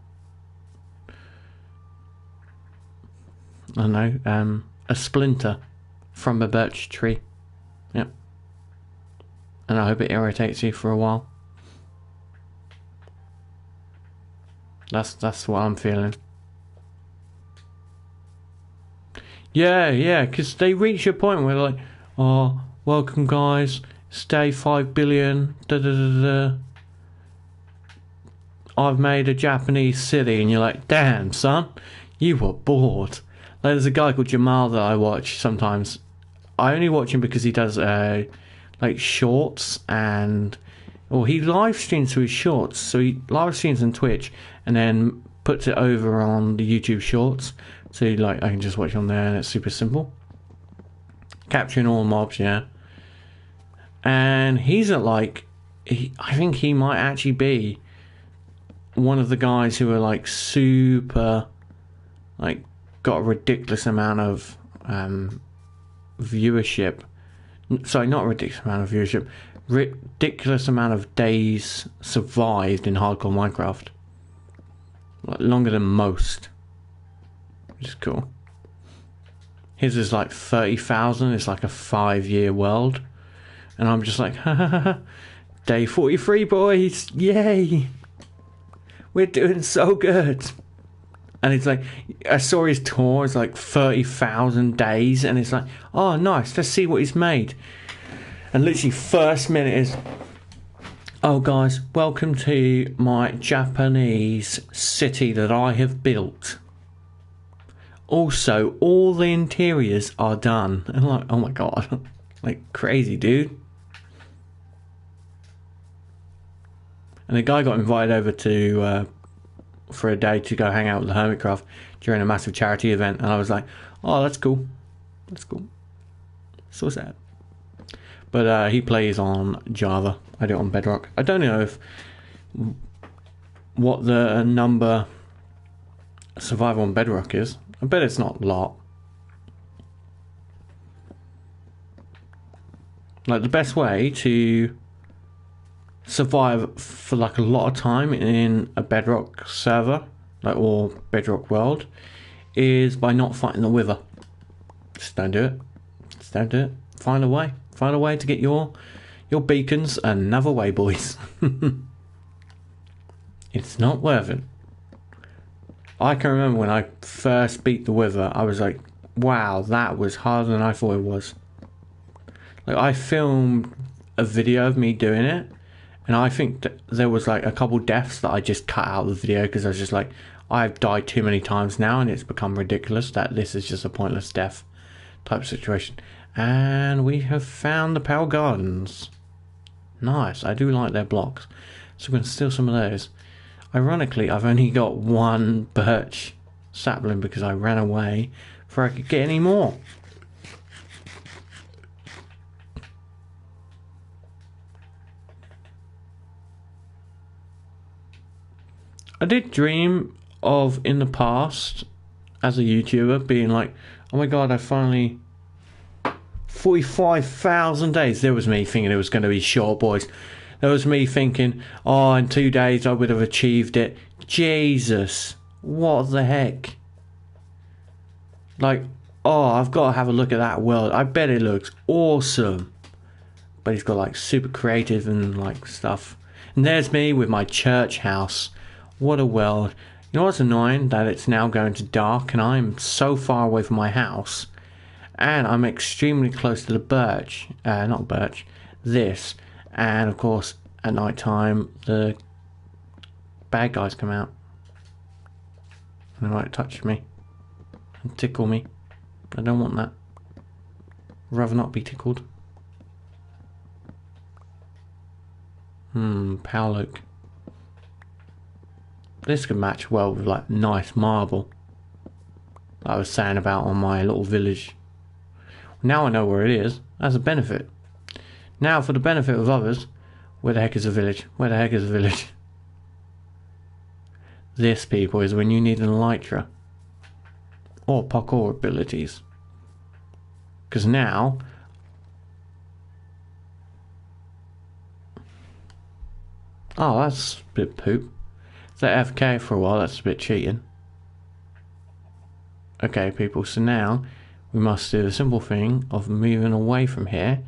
a splinter from a birch tree. Yep. And I hope it irritates you for a while. That's what I'm feeling. Yeah, because they reach a point where they're like, oh, welcome guys, stay 5 billion, I've made a Japanese city, and you're like, damn son, you were bored. Like, there's a guy called Jamal that I watch sometimes. I only watch him because he does like shorts, and he live streams to his shorts. So he live streams on Twitch and then puts it over on the YouTube shorts. So like I can just watch on there, and it's super simple. Capturing all mobs, yeah. And he's at like, I think he might actually be one of the guys who are like super, like, got a ridiculous amount of viewership. Sorry, not a ridiculous amount of viewership. Ridiculous amount of days survived in hardcore Minecraft. Like, longer than most. Which is cool. His is like 30,000. It's like a 5-year world. And I'm just like, ha ha ha. Day 43, boys. Yay. We're doing so good. And it's like, I saw his tour, it's like 30,000 days, and it's like, oh nice, let's see what he's made. And literally first minute is, oh guys, welcome to my Japanese city that I have built. Also, all the interiors are done. And I'm like, oh my god, like crazy, dude. And the guy got invited over to for a day to go hang out with the Hermitcraft during a massive charity event, and I was like, oh, that's cool, that's cool. So sad. But he plays on Java. I do it on Bedrock. I don't know what the number survival on Bedrock is. I bet it's not a lot. Like, the best way to survive for like a lot of time in a Bedrock server, like, or Bedrock world, is by not fighting the Wither. Just don't do it. Just don't do it. Find a way. Find a way to get your beacons another way, boys. It's not worth it. I can remember when I first beat the Wither, I was like, wow, that was harder than I thought it was. Like, I filmed a video of me doing it, And I think that there was like a couple deaths that I just cut out of the video because I was just like, I've died too many times now and it's become ridiculous that this is just a pointless death type situation. And we have found the Pale Gardens. Nice, I do like their blocks. So we're going to steal some of those. Ironically, I've only got one birch sapling because I ran away before I could get any more. I did dream of in the past as a YouTuber being like, oh my god, I finally 45,000 days. There was me thinking it was going to be short, boys. There was me thinking, oh, in 2 days I would have achieved it. Jesus, what the heck? Like, oh, I've got to have a look at that world. I bet it looks awesome. But he's got like super creative and like stuff. And there's me with my church house. What a world. You know what's annoying? That it's now going to dark and I'm so far away from my house. And I'm extremely close to the birch. Not birch. This. And of course, at night time, the bad guys come out. And they might touch me. And tickle me. I don't want that. I'd rather not be tickled. Power oak. This could match well with like nice marble that I was saying about on my little village. Now I know where it is. That's a benefit. Now for the benefit of others, where the heck is a village? Where the heck is a village? This, people, is when you need an elytra or parkour abilities. Because now oh, that's a bit poop. Let AFK for a while, that's a bit cheating. Okay, people, so now we must do the simple thing of moving away from here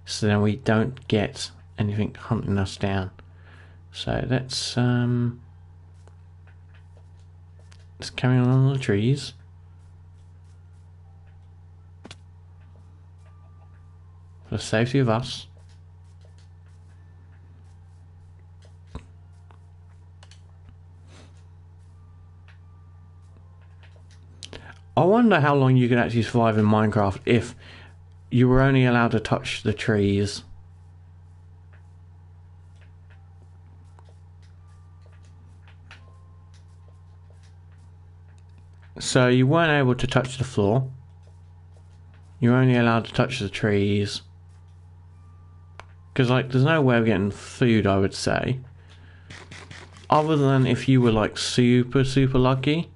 so then we don't get anything hunting us down. So let's carry on the trees. For the safety of us. I wonder how long you can actually survive in Minecraft if you were only allowed to touch the trees. So you weren't able to touch the floor. You were only allowed to touch the trees. Because like there's no way of getting food, I would say. Other than if you were like super lucky.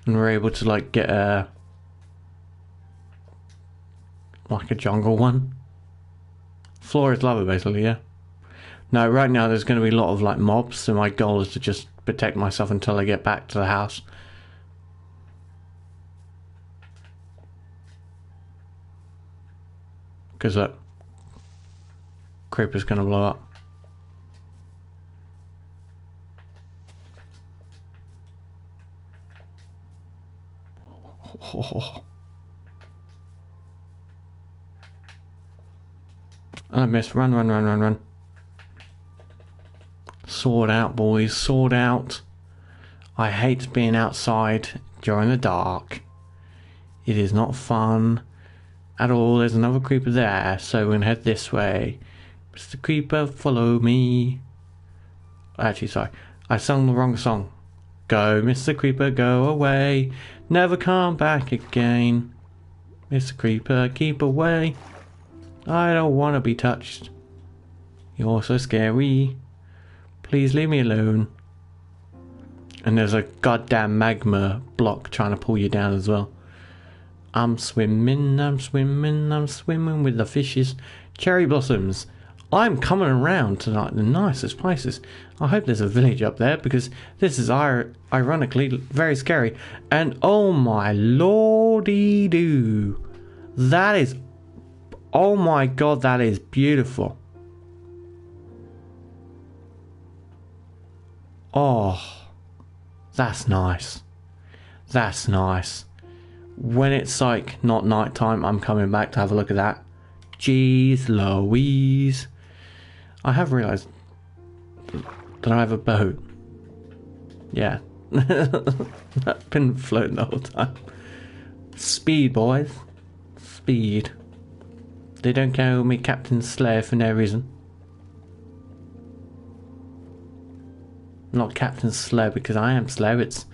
And we're able to like get a jungle one. Floor is lava basically, yeah. No, right now there's going to be a lot of like mobs, so my goal is to just protect myself until I get back to the house. Because that creeper's going to blow up. Oh. I missed. Run. Sword out, boys. Sword out. I hate being outside during the dark. It is not fun at all. There's another creeper there, so we're going to head this way. Mr. Creeper, follow me. Actually, sorry. I sung the wrong song. Go, Mr. Creeper, go away. Never come back again. Mr. Creeper, keep away. I don't want to be touched. You're so scary. Please leave me alone. And there's a goddamn magma block trying to pull you down as well. I'm swimming with the fishes. Cherry blossoms. I'm coming around to like the nicest places. I hope there's a village up there because this is ironically very scary. And oh my lordy doo. That is, oh my god, that is beautiful. Oh, that's nice. That's nice. When it's like not nighttime, I'm coming back to have a look at that. Jeez Louise. I have realised Did I have a boat? Yeah. I've been floating the whole time. Speed, boys. Speed. They don't call me Captain Slayer for no reason. Not Captain Slow because I am slow. It's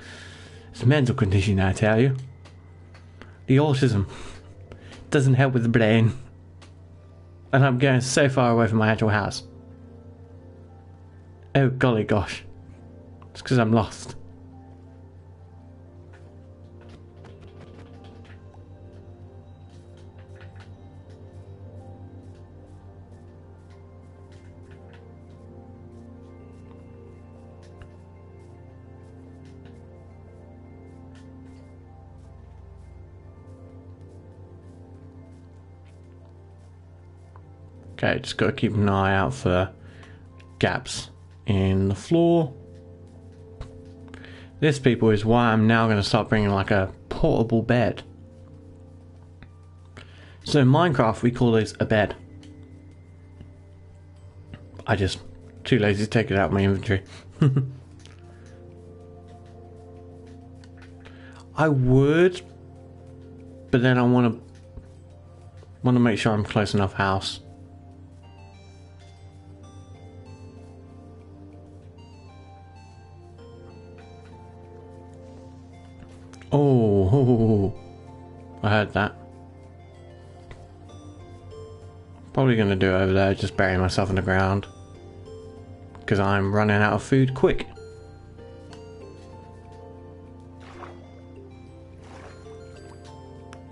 a mental condition, I tell you. The autism doesn't help with the brain. And I'm going so far away from my actual house. Oh golly gosh. It's because I'm lost. Okay, just got to keep an eye out for gaps in the floor. This, people, is why I'm now going to start bringing like a portable bed. So in Minecraft, we call this a bed. I just too lazy to take it out of my inventory. I would, but then I want to make sure I'm close enough house. Oh, I heard that. Probably going to do it over there, just bury myself in the ground. Because I'm running out of food quick.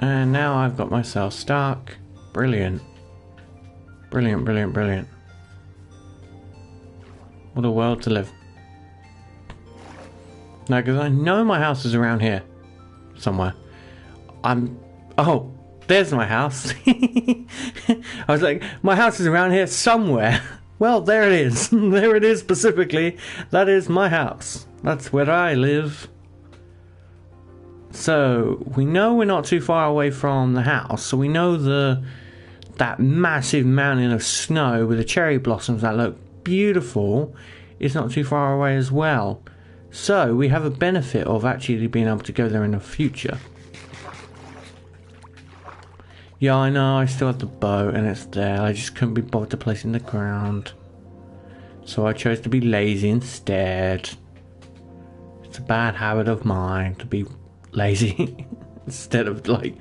And now I've got myself stuck. Brilliant. Brilliant, brilliant, brilliant. What a world to live. No, because I know my house is around here. Somewhere. Oh, there's my house. I was like, my house is around here somewhere. Well, there it is. There it is specifically. That is my house. That's where I live. So, we know we're not too far away from the house. So we know that massive mountain of snow with the cherry blossoms that look beautiful is not too far away as well. So, we have a benefit of actually being able to go there in the future. Yeah, I know, I still have the boat and it's there. I just couldn't be bothered to place it in the ground. So I chose to be lazy instead. It's a bad habit of mine to be lazy. Instead of, like,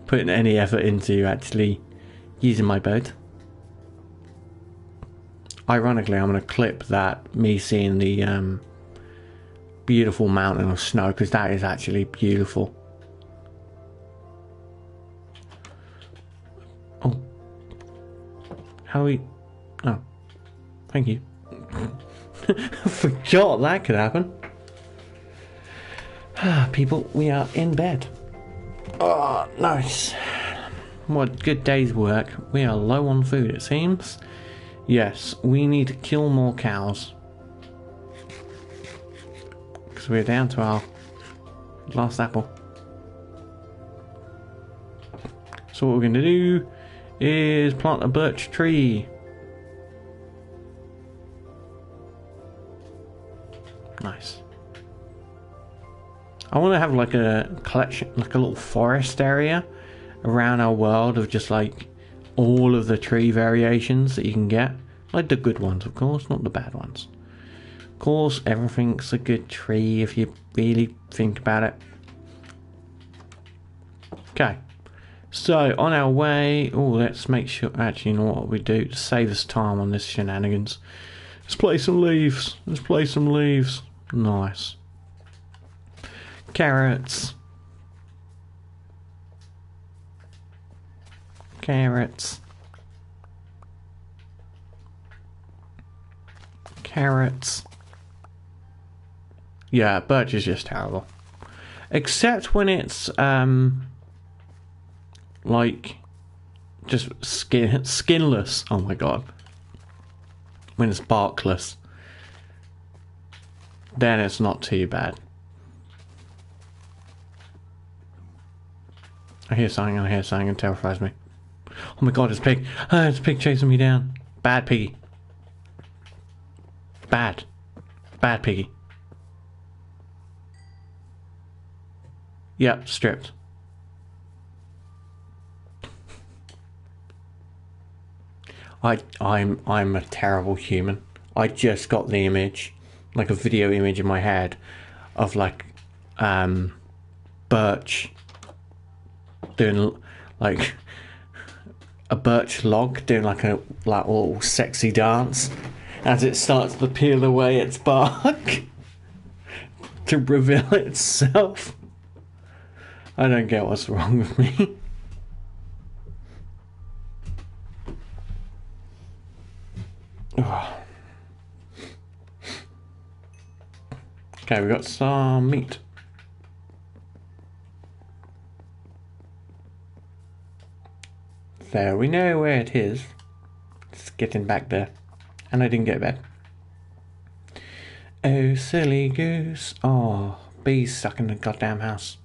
putting any effort into actually using my boat. Ironically, I'm going to clip that, me seeing the beautiful mountain of snow, because that is actually beautiful. Oh, how we? Oh, thank you. I forgot that could happen. People, we are in bed. Oh, nice. What good day's work. We are low on food, it seems. Yes, we need to kill more cows. Because we're down to our last apple. So what we're going to do is plant a birch tree. Nice. I want to have like a collection, like a little forest area around our world of just like all of the tree variations that you can get. Like the good ones, of course, not the bad ones. Of course, everything's a good tree if you really think about it. Okay. So, on our way... Oh, let's make sure... Actually, you know what we do to save us time on this shenanigans. Let's play some leaves. Let's play some leaves. Nice. Carrots. Carrots. Carrots. Yeah, birch is just terrible. Except when it's, like, just skinless. Oh my god. When it's barkless. Then it's not too bad. I hear something, it terrifies me. Oh my god, it's a pig. It's a pig chasing me down. Bad piggy. Bad. Bad piggy. Yep, stripped. I'm a terrible human. I just got the image, like a video image in my head of like birch doing like a birch log doing like a little sexy dance as it starts to peel away its bark to reveal itself. I don't get what's wrong with me. Okay, we got some meat. There, we know where it is. It's getting back there. And I didn't get bed. Oh, silly goose. Oh, bees stuck in the goddamn house.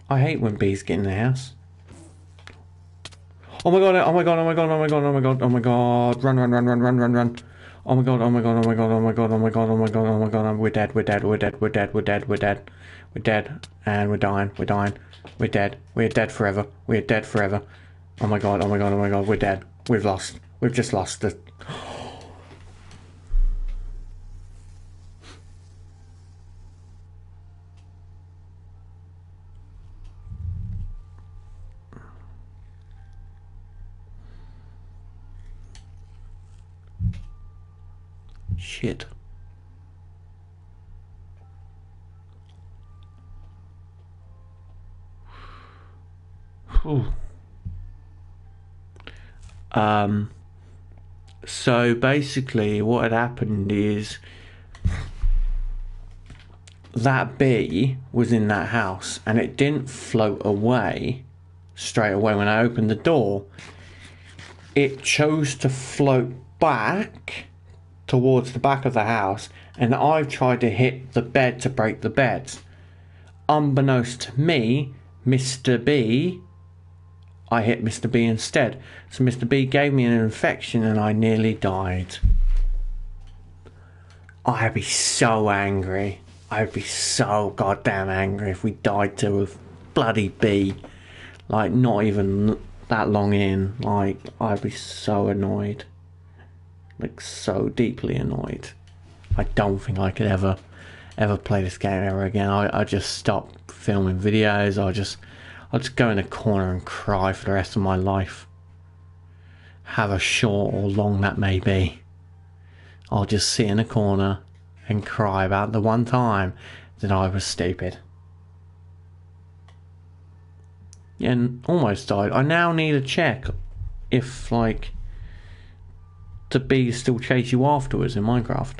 I hate when bees get in the house. Oh my god, oh my god, oh my god, oh my god, oh my god, oh my god. Run, run, run, run, run, run, run. Oh my god, oh my god, oh my god, oh my god, oh my god, oh my god, oh my god, we're dead, we're dead, we're dead, we're dead, we're dead, we're dead. We're dead, and we're dying, we're dying. We're dead, we're dead forever, we're dead forever. Oh my god, oh my god, oh my god, we're dead. We've lost, we've just lost the... Shit. Ooh. So basically what had happened is that bee was in that house and it didn't float away straight away when I opened the door. It chose to float back towards the back of the house, and I've tried to hit the bed to break the bed. Unbeknownst to me, Mr. B, I hit Mr. B instead. So Mr. B gave me an infection and I nearly died. I'd be so angry. I'd be so goddamn angry if we died to a bloody bee. Like, not even that long in. Like, I'd be so annoyed. Like, so deeply annoyed. I don't think I could ever play this game ever again. I just stop filming videos. I'll just go in a corner and cry for the rest of my life. However short or long that may be. I'll just sit in a corner and cry about the one time that I was stupid. And almost died. I now need to check if, like, the bees still chase you afterwards in Minecraft.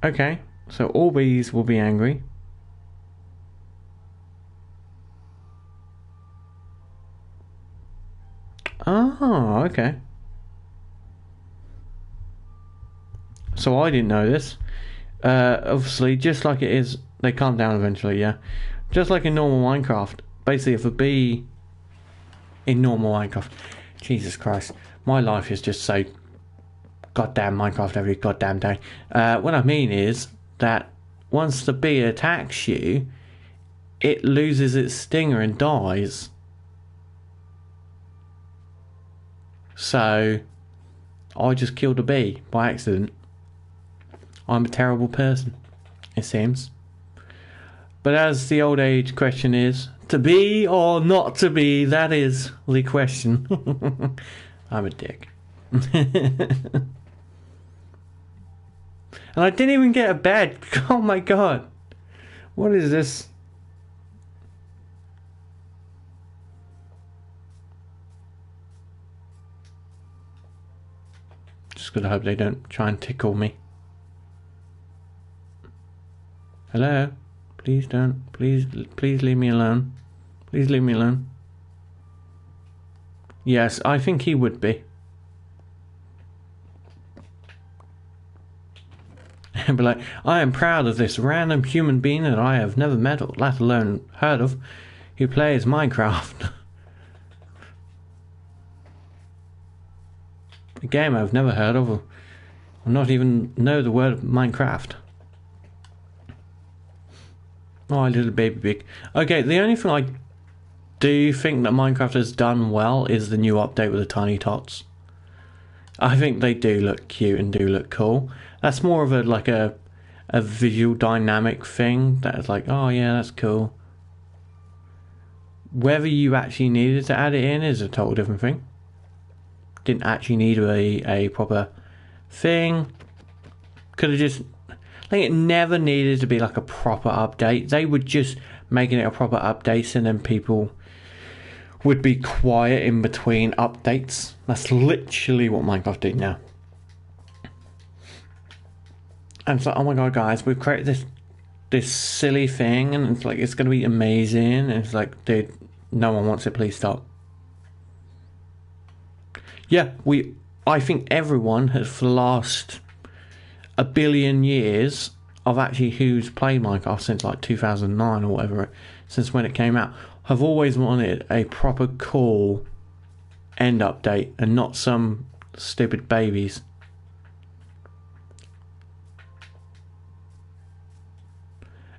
Okay, so all bees will be angry. Oh, okay. So I didn't know this. Obviously, just like it is, they calm down eventually, yeah? Just like in normal Minecraft. Basically, if a bee in normal Minecraft... Jesus Christ. My life is just so goddamn Minecraft every goddamn day. What I mean is that once the bee attacks you, it loses its stinger and dies. So, I just killed a bee by accident. I'm a terrible person, it seems. But as the old age question is, to be or not to be, that is the question. I'm a dick. And I didn't even get a bed. Oh my god. What is this? Just gotta hope they don't try and tickle me. Hello? Please don't. Please leave me alone. Please leave me alone. Yes, I think he would be. And be like, I am proud of this random human being that I have never met, or let alone heard of, who plays Minecraft. A game I've never heard of, or not even know the word Minecraft. Oh, little baby pig. Okay, the only thing I do think that Minecraft has done well is the new update with the tiny tots. I think they do look cute and do look cool. That's more of a visual dynamic thing that is like, oh yeah, that's cool. Whether you actually needed to add it in is a total different thing. Didn't actually need a proper thing. Could have just, like, it never needed to be like a proper update. They were just making it a proper update, and then people would be quiet in between updates. That's literally what Minecraft did now. And it's like, oh my god, guys, we've created this silly thing, and it's like, it's going to be amazing. And it's like, dude, no one wants it, please stop. Yeah, I think everyone has, for the last a billion years of actually who's played Minecraft since like 2009 or whatever, since when it came out, have always wanted a proper cool end update and not some stupid babies.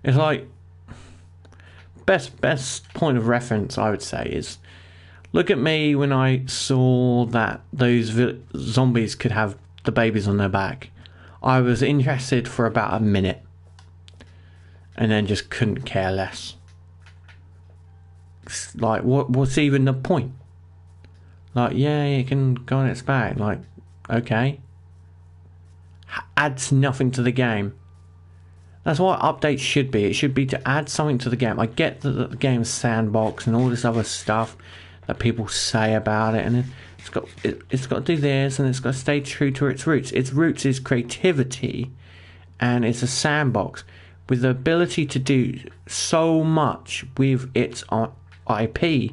It's like, best point of reference I would say is, look at me when I saw that those zombies could have the babies on their back. I was interested for about a minute and then just couldn't care less. It's like, what's even the point? Like, yeah, you can go on its back. Like, okay. Adds nothing to the game. That's what updates should be. It should be to add something to the game. I get that the game's sandbox and all this other stuff that people say about it, and it's got to do this, and it's got to stay true to its roots. Its roots is creativity, and it's a sandbox with the ability to do so much with its IP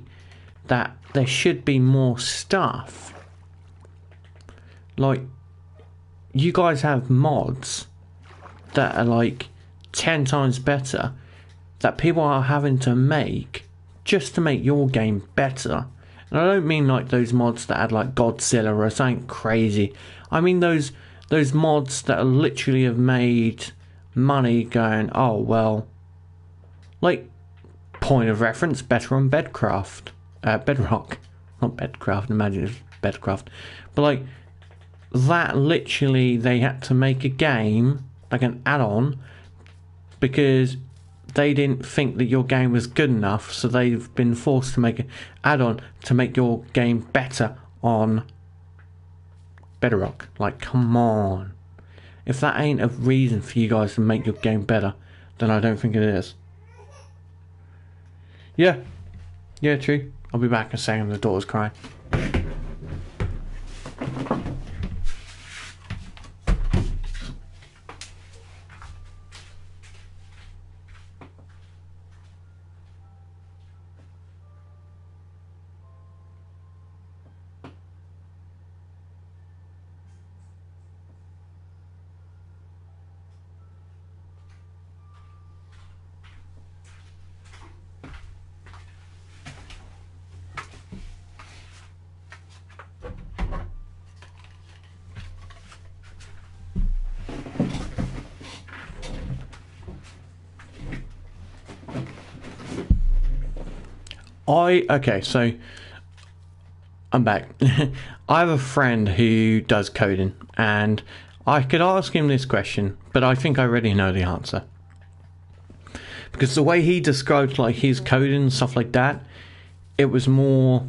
that there should be more stuff. Like, you guys have mods that are like 10 times better that people are having to make just to make your game better. And I don't mean like those mods that add like Godzilla or something crazy. I mean those mods that are literally have made money going, oh well, like, point of reference, better on Bedrock, not Bedcraft, imagine it's Bedcraft, but like that, literally they had to make a game like an add-on because they didn't think that your game was good enough, so they've been forced to make an add-on to make your game better on Bedrock. Like, come on. If that ain't a reason for you guys to make your game better, then I don't think it is. Yeah, true. I'll be back in a second. The daughter's crying. Okay, so I'm back. I have a friend who does coding, and I could ask him this question, but I think I already know the answer. Because the way he described like his coding and stuff like that, it was more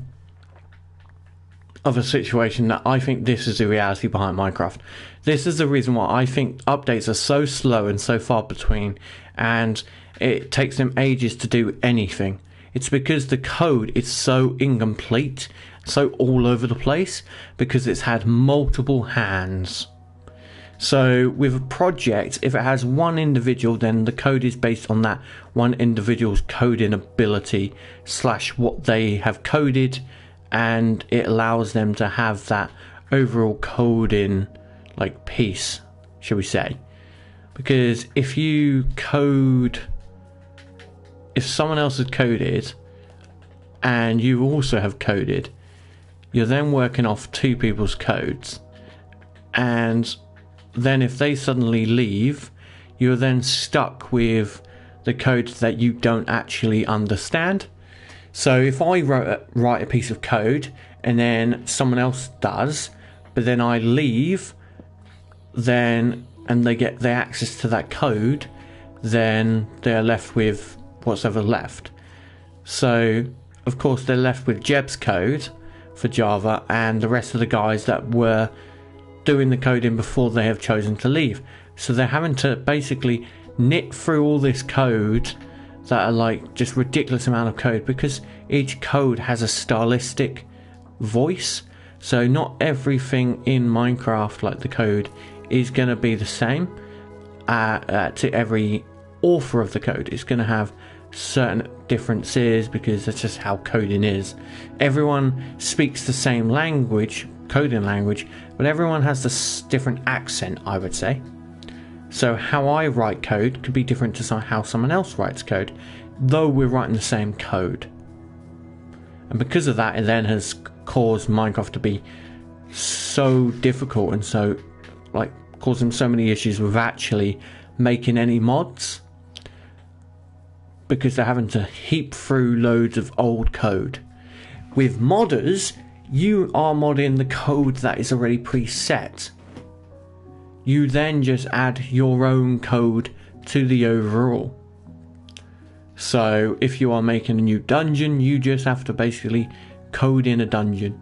of a situation that I think this is the reality behind Minecraft. This is the reason why I think updates are so slow and so far between, and it takes them ages to do anything. It's because the code is so incomplete, so all over the place, because it's had multiple hands. So with a project, if it has one individual, then the code is based on that one individual's coding ability / what they have coded, and it allows them to have that overall coding like piece, shall we say. Because if someone else has coded and you also have coded, you're then working off two people's codes, and then if they suddenly leave, you're then stuck with the code that you don't actually understand. So if I write a piece of code and then someone else does, but then I leave, then and they get the access to that code, then they're left with what's ever left. So of course they're left with Jeb's code for Java and the rest of the guys that were doing the coding before they have chosen to leave. So they're having to basically knit through all this code that are like just ridiculous amount of code, because each code has a stylistic voice. So not everything in Minecraft, like the code, is going to be the same to every author of the code. It's going to have certain differences because that's just how coding is. Everyone speaks the same language, coding language, but everyone has this different accent, I would say. So how I write code could be different to how someone else writes code, though we're writing the same code. And because of that, it then has caused Minecraft to be so difficult and so like causing so many issues with actually making any mods, because they're having to heap through loads of old code. With modders, you are modding the code that is already preset. You then just add your own code to the overall. So if you are making a new dungeon, you just have to basically code in a dungeon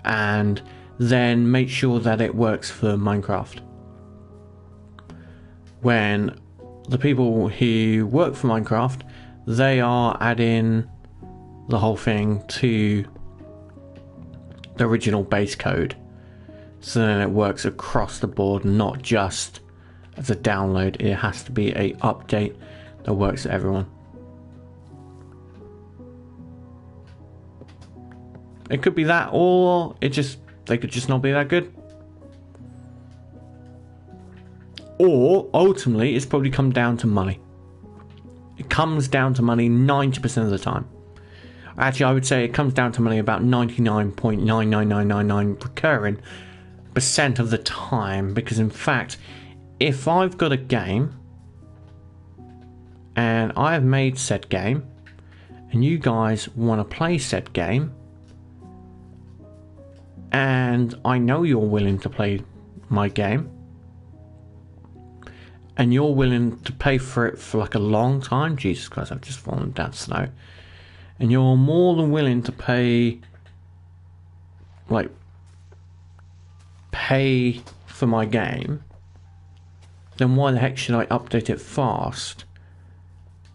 and then make sure that it works for Minecraft. When the people who work for Minecraft, they are adding the whole thing to the original base code, so then it works across the board, not just as a download. It has to be a update that works for everyone. It could be that, or they could just not be that good. Or ultimately it's probably come down to money. It comes down to money 90% of the time. Actually, I would say it comes down to money about 99.99999 recurring % of the time, because in fact, if I've got a game and I have made said game and you guys want to play said game and I know you're willing to play my game and you're willing to pay for it for like a long time, Jesus Christ, I've just fallen down snow, and you're more than willing to pay for my game, then why the heck should I update it fast?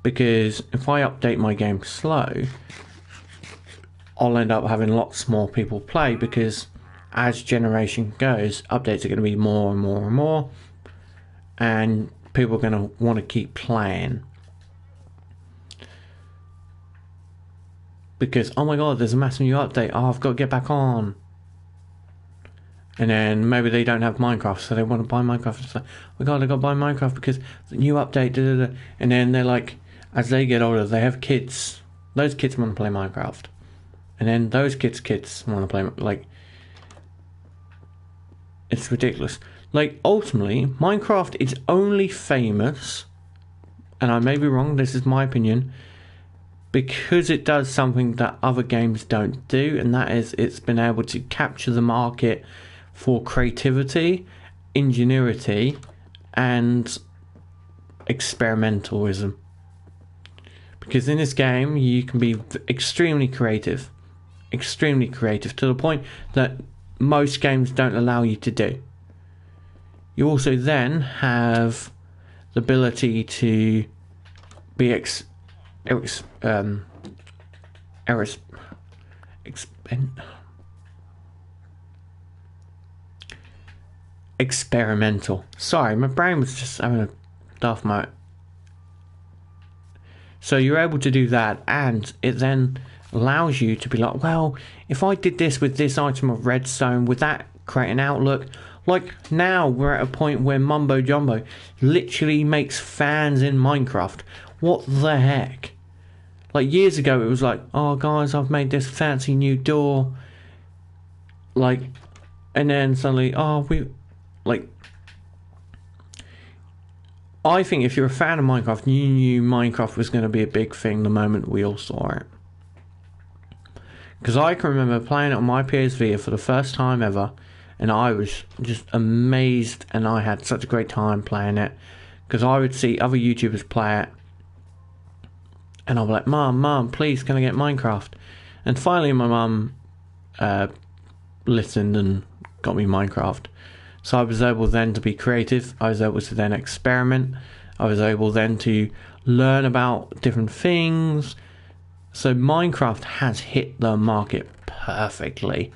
Because if I update my game slow, I'll end up having lots more people play, because as generation goes, updates are going to be more and more and more, and people are going to want to keep playing. Because, oh my god, there's a massive new update, oh, I've got to get back on. And then maybe they don't have Minecraft, so they want to buy Minecraft. It's like, oh my god, I got to buy Minecraft because the new update, da, da, da. And then they're like, as they get older, they have kids. Those kids want to play Minecraft. And then those kids want to play, like, it's ridiculous. Like, ultimately, Minecraft is only famous, and I may be wrong, this is my opinion, because it does something that other games don't do, and that is it's been able to capture the market for creativity, ingenuity, and experimentalism. Because in this game, you can be extremely creative to the point that most games don't allow you to do. You also then have the ability to be experimental. Sorry, my brain was just having a daft moment. So you're able to do that, and it then allows you to be like, well, if I did this with this item of redstone, would that create an outlook? Like, now we're at a point where Mumbo Jumbo literally makes fans in Minecraft. What the heck? Like, years ago it was like, oh guys, I've made this fancy new door. Like, and then suddenly, I think if you're a fan of Minecraft, you knew Minecraft was going to be a big thing the moment we all saw it. Because I can remember playing it on my PS Vita for the first time ever, and I was just amazed, and I had such a great time playing it. Because I would see other YouTubers play it, and I'll be like, Mum, please, can I get Minecraft? And finally my mum listened and got me Minecraft. So I was able then to be creative. I was able to then experiment. I was able then to learn about different things. So Minecraft has hit the market perfectly.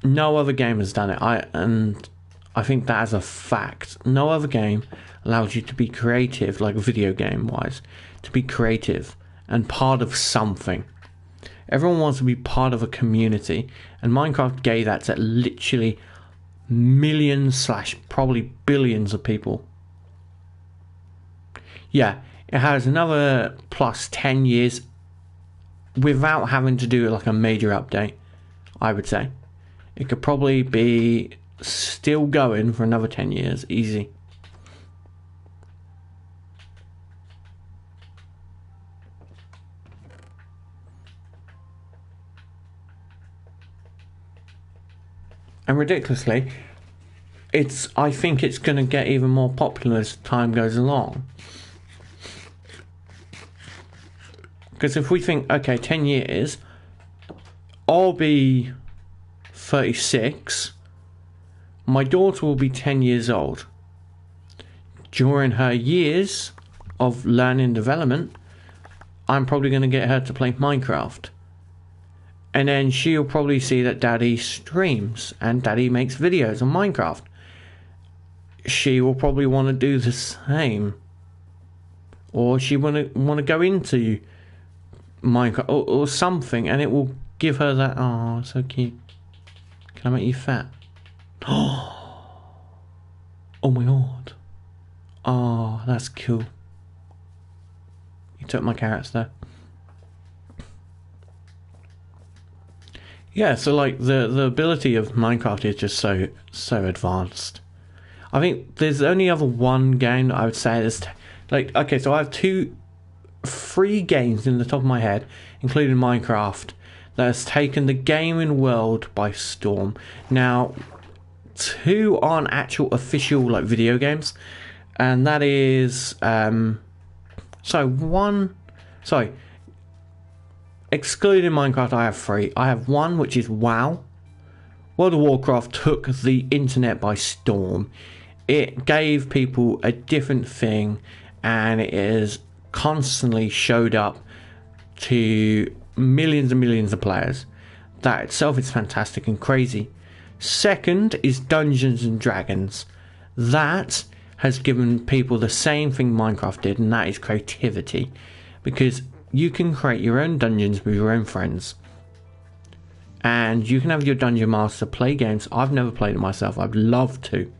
No other game has done it. I think that is a fact. No other game allows you to be creative, like video game wise, to be creative and part of something. Everyone wants to be part of a community, and Minecraft gave that to literally millions / probably billions of people. Yeah, it has another plus 10 years without having to do like a major update, I would say. It could probably be still going for another 10 years, easy. And ridiculously, I think it's going to get even more popular as time goes along. Because if we think, okay, 10 years, I'll be 36, my daughter will be 10 years old. During her years of learning and development, I'm probably going to get her to play Minecraft. And then she'll probably see that Daddy streams and Daddy makes videos on Minecraft. She will probably want to do the same. Or she want to go into Minecraft or something, and it will give her that, oh, so cute. Can I make you fat? Oh my god. Oh, that's cool. You took my carrots there. Yeah, so like the ability of Minecraft is just so advanced. I think there's only other one game that I would say is like, okay, so I have 3 games in the top of my head, including Minecraft, that has taken the gaming world by storm. Now, 2 aren't actual official like video games, and that is excluding Minecraft, I have 3. I have 1, which is WoW. World of Warcraft took the internet by storm. It gave people a different thing, and it is constantly showed up to millions and millions of players. That itself is fantastic and crazy. Second is Dungeons and Dragons. That has given people the same thing Minecraft did, and that is creativity. Because you can create your own dungeons with your own friends. And you can have your dungeon master play games. I've never played it myself. I'd love to.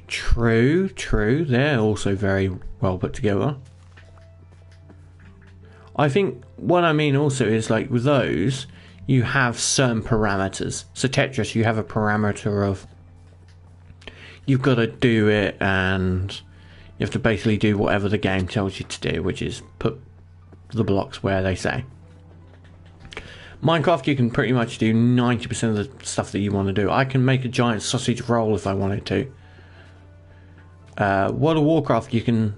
True. They're also very well put together. I think what I mean also is like with those, you have certain parameters. So Tetris, you have a parameter of you've got to do it, and you have to basically do whatever the game tells you to do, which is put the blocks where they say. Minecraft, you can pretty much do 90% of the stuff that you want to do. I can make a giant sausage roll if I wanted to. World of Warcraft, you can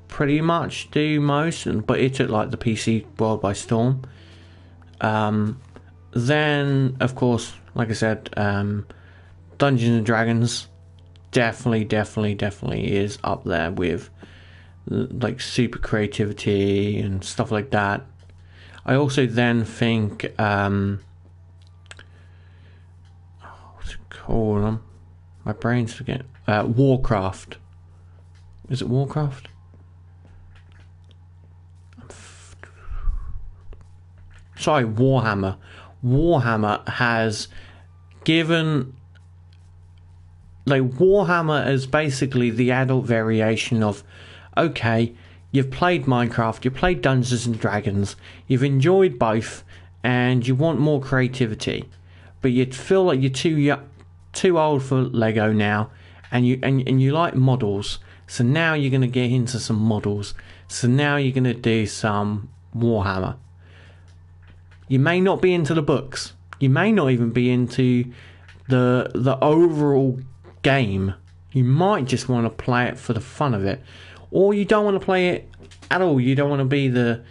pretty much do most, but it took like the PC world by storm. Then, of course, like I said, Dungeons and Dragons definitely is up there with like super creativity and stuff like that. I also then think call them? My brain's forgetting. Warcraft. Is it Warcraft? Sorry, Warhammer. Warhammer has given... Like, Warhammer is basically the adult variation of, okay, you've played Minecraft, you've played Dungeons and Dragons, you've enjoyed both, and you want more creativity, but you feel like you're too old for Lego now, and you like models, so now you're going to get into some models, so now you're going to do some Warhammer. You may not be into the books, you may not even be into the overall game. You might just want to play it for the fun of it, or you don't want to play it at all. You don't want to be the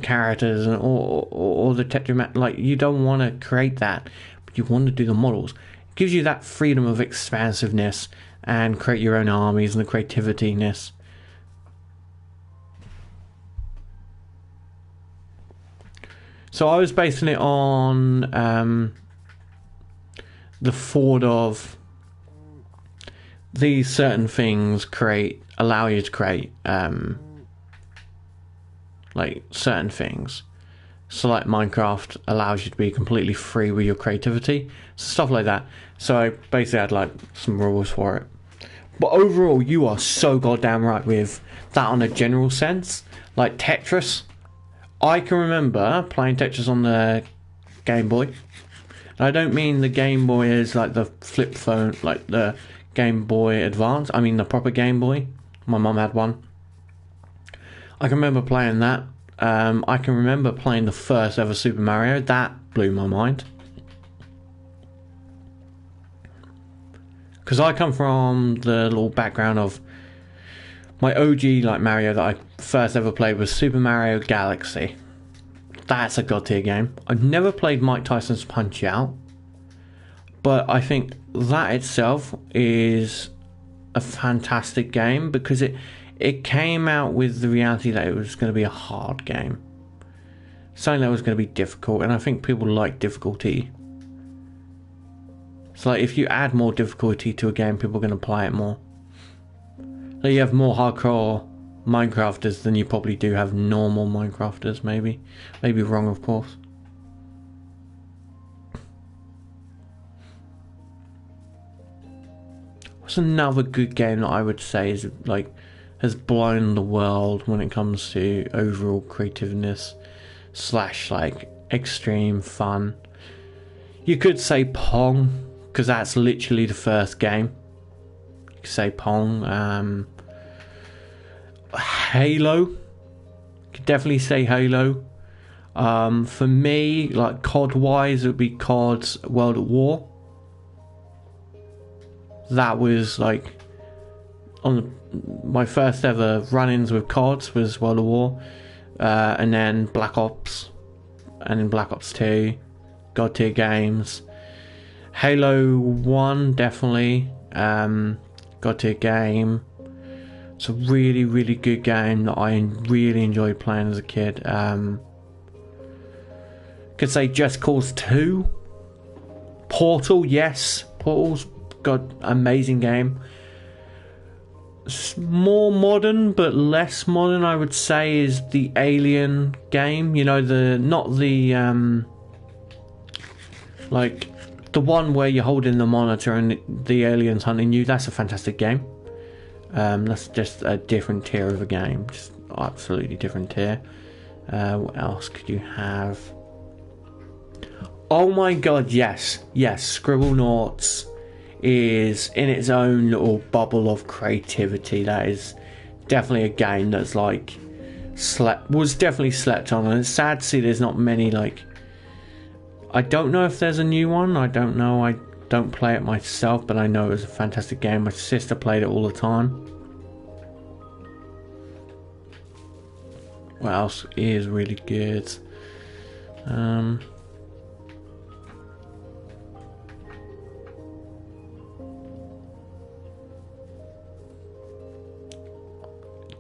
characters or the tetramat. Like, you don't want to create that, but you want to do the models. It gives you that freedom of expansiveness and create your own armies and the creativity-ness. So I was basing it on the thought of these certain things allow you to create like certain things. So like Minecraft allows you to be completely free with your creativity, so stuff like that. So I basically had like some rules for it. But overall, you are so goddamn right with that on a general sense. Like Tetris, I can remember playing Tetris on the Game Boy. I don't mean the Game Boy as like the flip phone, like the Game Boy Advance. I mean the proper Game Boy. My mum had one. I can remember playing that. I can remember playing the first ever Super Mario. That blew my mind. Because I come from the little background of my OG like Mario that I first ever played was Super Mario Galaxy. That's a god tier game. I've never played Mike Tyson's Punch Out, but I think that itself is a fantastic game because it came out with the reality that it was going to be a hard game, something that was going to be difficult, and I think people like difficulty. So like if you add more difficulty to a game, people are going to play it more. Like you have more hardcore Minecrafters than you probably do have normal Minecrafters, maybe wrong, of course. What's another good game that I would say is like has blown the world when it comes to overall creativeness / like extreme fun? You could say Pong, because that's literally the first game. You could say Pong. Halo, could definitely say Halo. For me, like COD wise, it would be COD's World at War. That was like my first ever run-ins with CODs was World at War, and then Black Ops, and then Black Ops 2, god tier games. Halo 1 definitely, god tier game. It's a really, really good game that I really enjoyed playing as a kid. Could say Just Cause 2. Portal, yes. Portal's got amazing game. More modern, but less modern, I would say, is the Alien game. You know, not the like the one where you're holding the monitor and the aliens hunting you. That's a fantastic game. That's just a different tier of a game, just absolutely different tier. What else could you have? Oh my god, yes, Scribblenauts is in its own little bubble of creativity. That is definitely a game that's like was definitely slept on, and it's sad to see there's not many. Like, I don't know if there's a new one. I don't know. I don't play it myself, but I know it was a fantastic game. My sister played it all the time. What else is really good?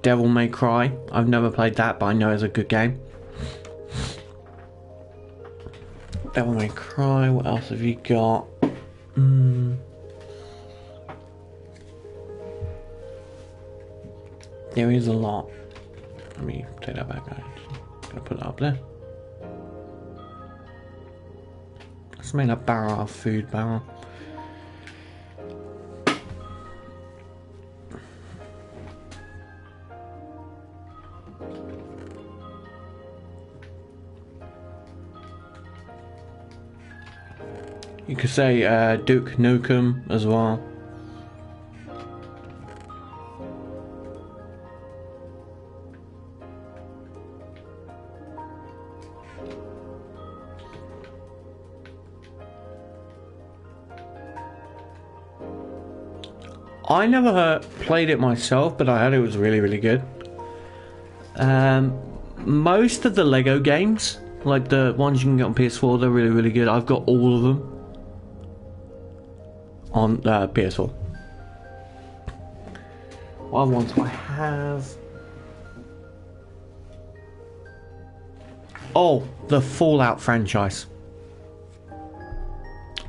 Devil May Cry. I've never played that, but I know it's a good game. Devil May Cry. What else have you got? There is a lot. Let me take that back, guys. I'm gonna put that up there. Let's make a barrel, a food barrel. You could say Duke Nukem as well. I never played it myself, but I heard it was really, really good. Most of the Lego games, like the ones you can get on PS4, they're really, really good. I've got all of them on PS4. What other ones do I have? Oh, the Fallout franchise.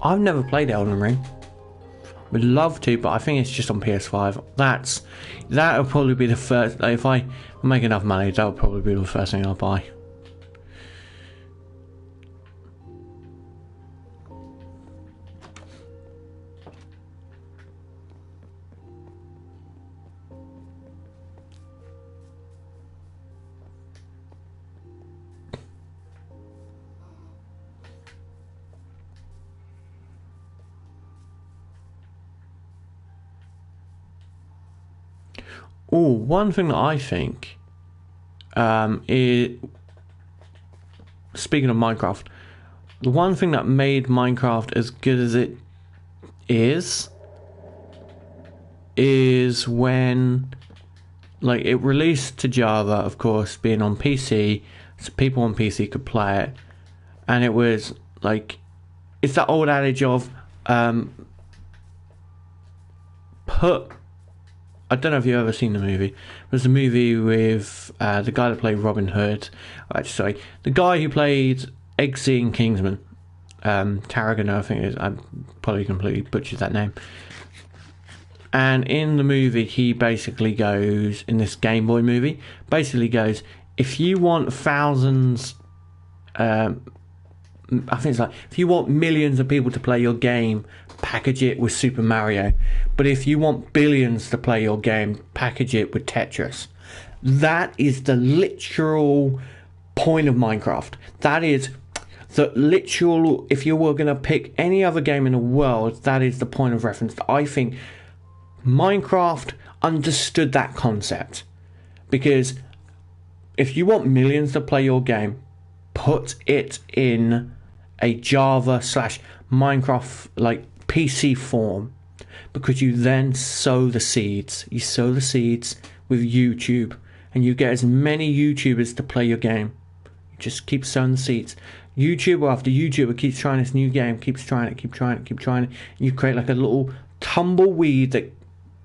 I've never played Elden Ring. Would love to, but I think it's just on PS5. That'll probably be the first. If I make enough money, that'll probably be the first thing I'll buy. Oh, one thing that I think is, speaking of Minecraft, the one thing that made Minecraft as good as it is when, like, it released to Java, of course, being on PC, so people on PC could play it, and it was like, it's that old adage of I don't know if you've ever seen the movie. There's a movie with the guy that played Robin Hood. Actually, sorry, the guy who played Eggsy in Kingsman. Tarragon, I think it is. I probably completely butchered that name. And in the movie, he basically goes, in this Game Boy movie, basically goes, if you want thousands, I think it's like, if you want millions of people to play your game, package it with Super Mario. But if you want billions to play your game, package it with Tetris. That is the literal point of Minecraft. That is the literal, if you were going to pick any other game in the world, that is the point of reference. I think Minecraft understood that concept. Because if you want millions to play your game, put it in a Java / Minecraft like PC form, because you then sow the seeds. You sow the seeds with YouTube, and you get as many YouTubers to play your game. You just keep sowing the seeds. YouTuber after YouTuber keeps trying this new game, keeps trying it, and you create like a little tumbleweed that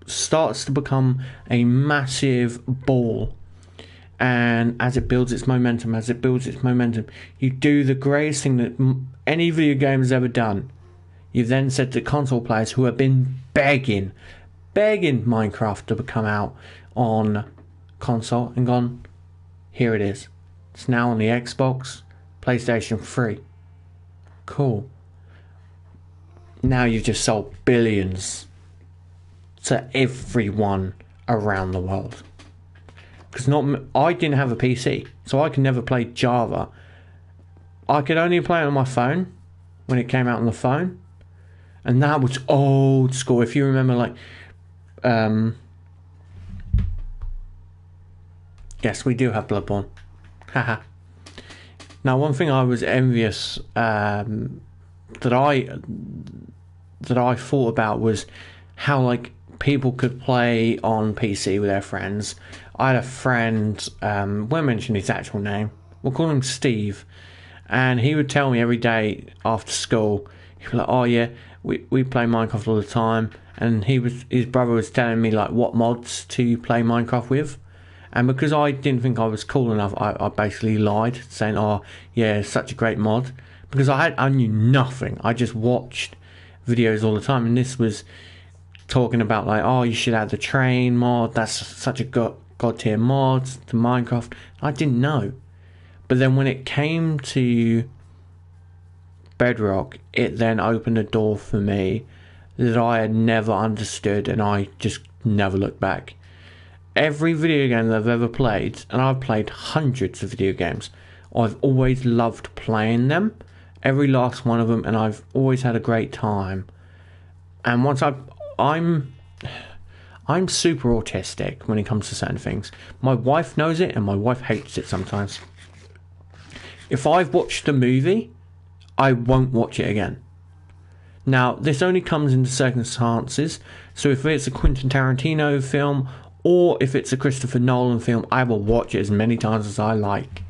starts to become a massive ball. And as it builds its momentum, you do the greatest thing that any video game has ever done. You've then said to console players who have been begging Minecraft to come out on console, and gone, here it is. It's now on the Xbox, PlayStation 3. Cool. Now you've just sold billions to everyone around the world. Because I didn't have a PC, so I could never play Java. I could only play it on my phone when it came out on the phone. And that was old school. If you remember, like, yes, we do have Bloodborne. Haha. Now, one thing I was envious that I thought about was how, like, people could play on PC with their friends. I had a friend, won't mention his actual name. We'll call him Steve, and he would tell me every day after school. He'd be like, "Oh yeah, we play Minecraft all the time," and his brother was telling me like what mods to play Minecraft with, and because I didn't think I was cool enough, I basically lied, saying, "Oh yeah, it's such a great mod," because I knew nothing. I just watched videos all the time, and this was talking about like, oh, you should add the train mod. That's such a god tier mod to Minecraft. I didn't know, but then when it came to Bedrock, it then opened a door for me that I had never understood, and I just never looked back. Every video game that I've ever played, and I've played hundreds of video games, I've always loved playing them, every last one of them, and I've always had a great time. And once I'm super autistic when it comes to certain things. My wife knows it, and my wife hates it sometimes. If I've watched a movie, I won't watch it again. Now, this only comes into circumstances, so if it's a Quentin Tarantino film, or if it's a Christopher Nolan film, I will watch it as many times as I like.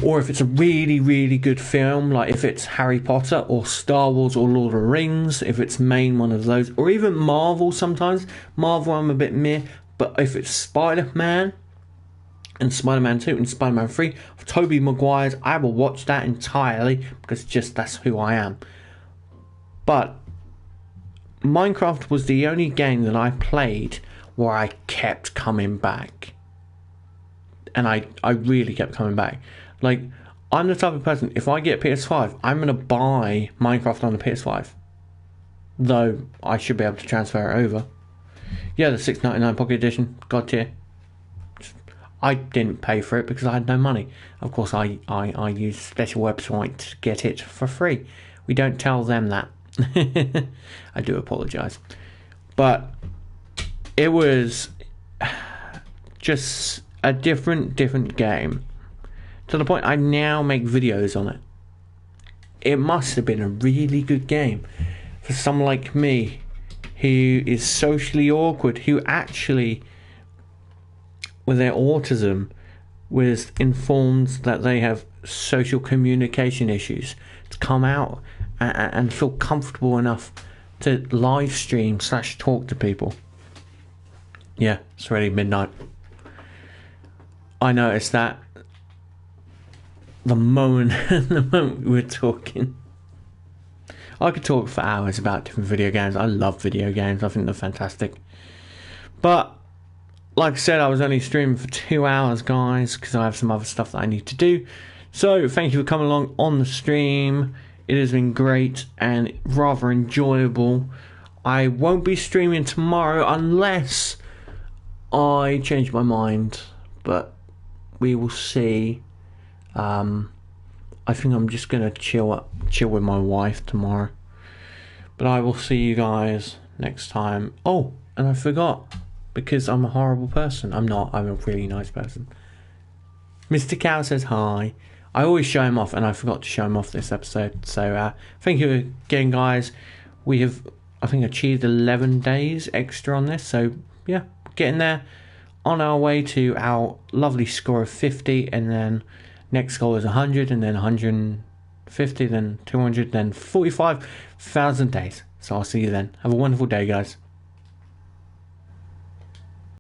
Or if it's a really, really good film, like if it's Harry Potter, or Star Wars, or Lord of the Rings, if it's main one of those, or even Marvel sometimes. Marvel I'm a bit meh, but if it's Spider-Man, and Spider-Man 2, and Spider-Man 3, of Tobey Maguire's, I will watch that entirely, because just that's who I am. But Minecraft was the only game that I played where I kept coming back. And I really kept coming back. Like, I'm the type of person, if I get PS5, I'm going to buy Minecraft on the PS5. Though, I should be able to transfer it over. Yeah, the $6.99 Pocket Edition, God tier. I didn't pay for it because I had no money. Of course, I used a special website to get it for free. We don't tell them that. I do apologise. But it was just a different game. To the point I now make videos on it. It must have been a really good game for someone like me who is socially awkward, who actually, with their autism, was informed that they have social communication issues, to come out and feel comfortable enough to live stream / talk to people. Yeah, it's already midnight. I noticed that the moment we were talking. I could talk for hours about different video games. I love video games. I think they're fantastic. But like I said, I was only streaming for 2 hours, guys, because I have some other stuff that I need to do. So thank you for coming along on the stream. It has been great and rather enjoyable. I won't be streaming tomorrow unless I change my mind, but we will see. I think I'm just gonna chill with my wife tomorrow. But I will see you guys next time. Oh, and I forgot, because I'm a horrible person. I'm not. I'm a really nice person. Mr. Cow says hi. I always show him off, and I forgot to show him off this episode. So thank you again, guys. We have, I think, achieved 11 days extra on this. So yeah, getting there. On our way to our lovely score of 50, and then next goal is 100, and then 150, then 200, then 45,000 days. So I'll see you then. Have a wonderful day, guys.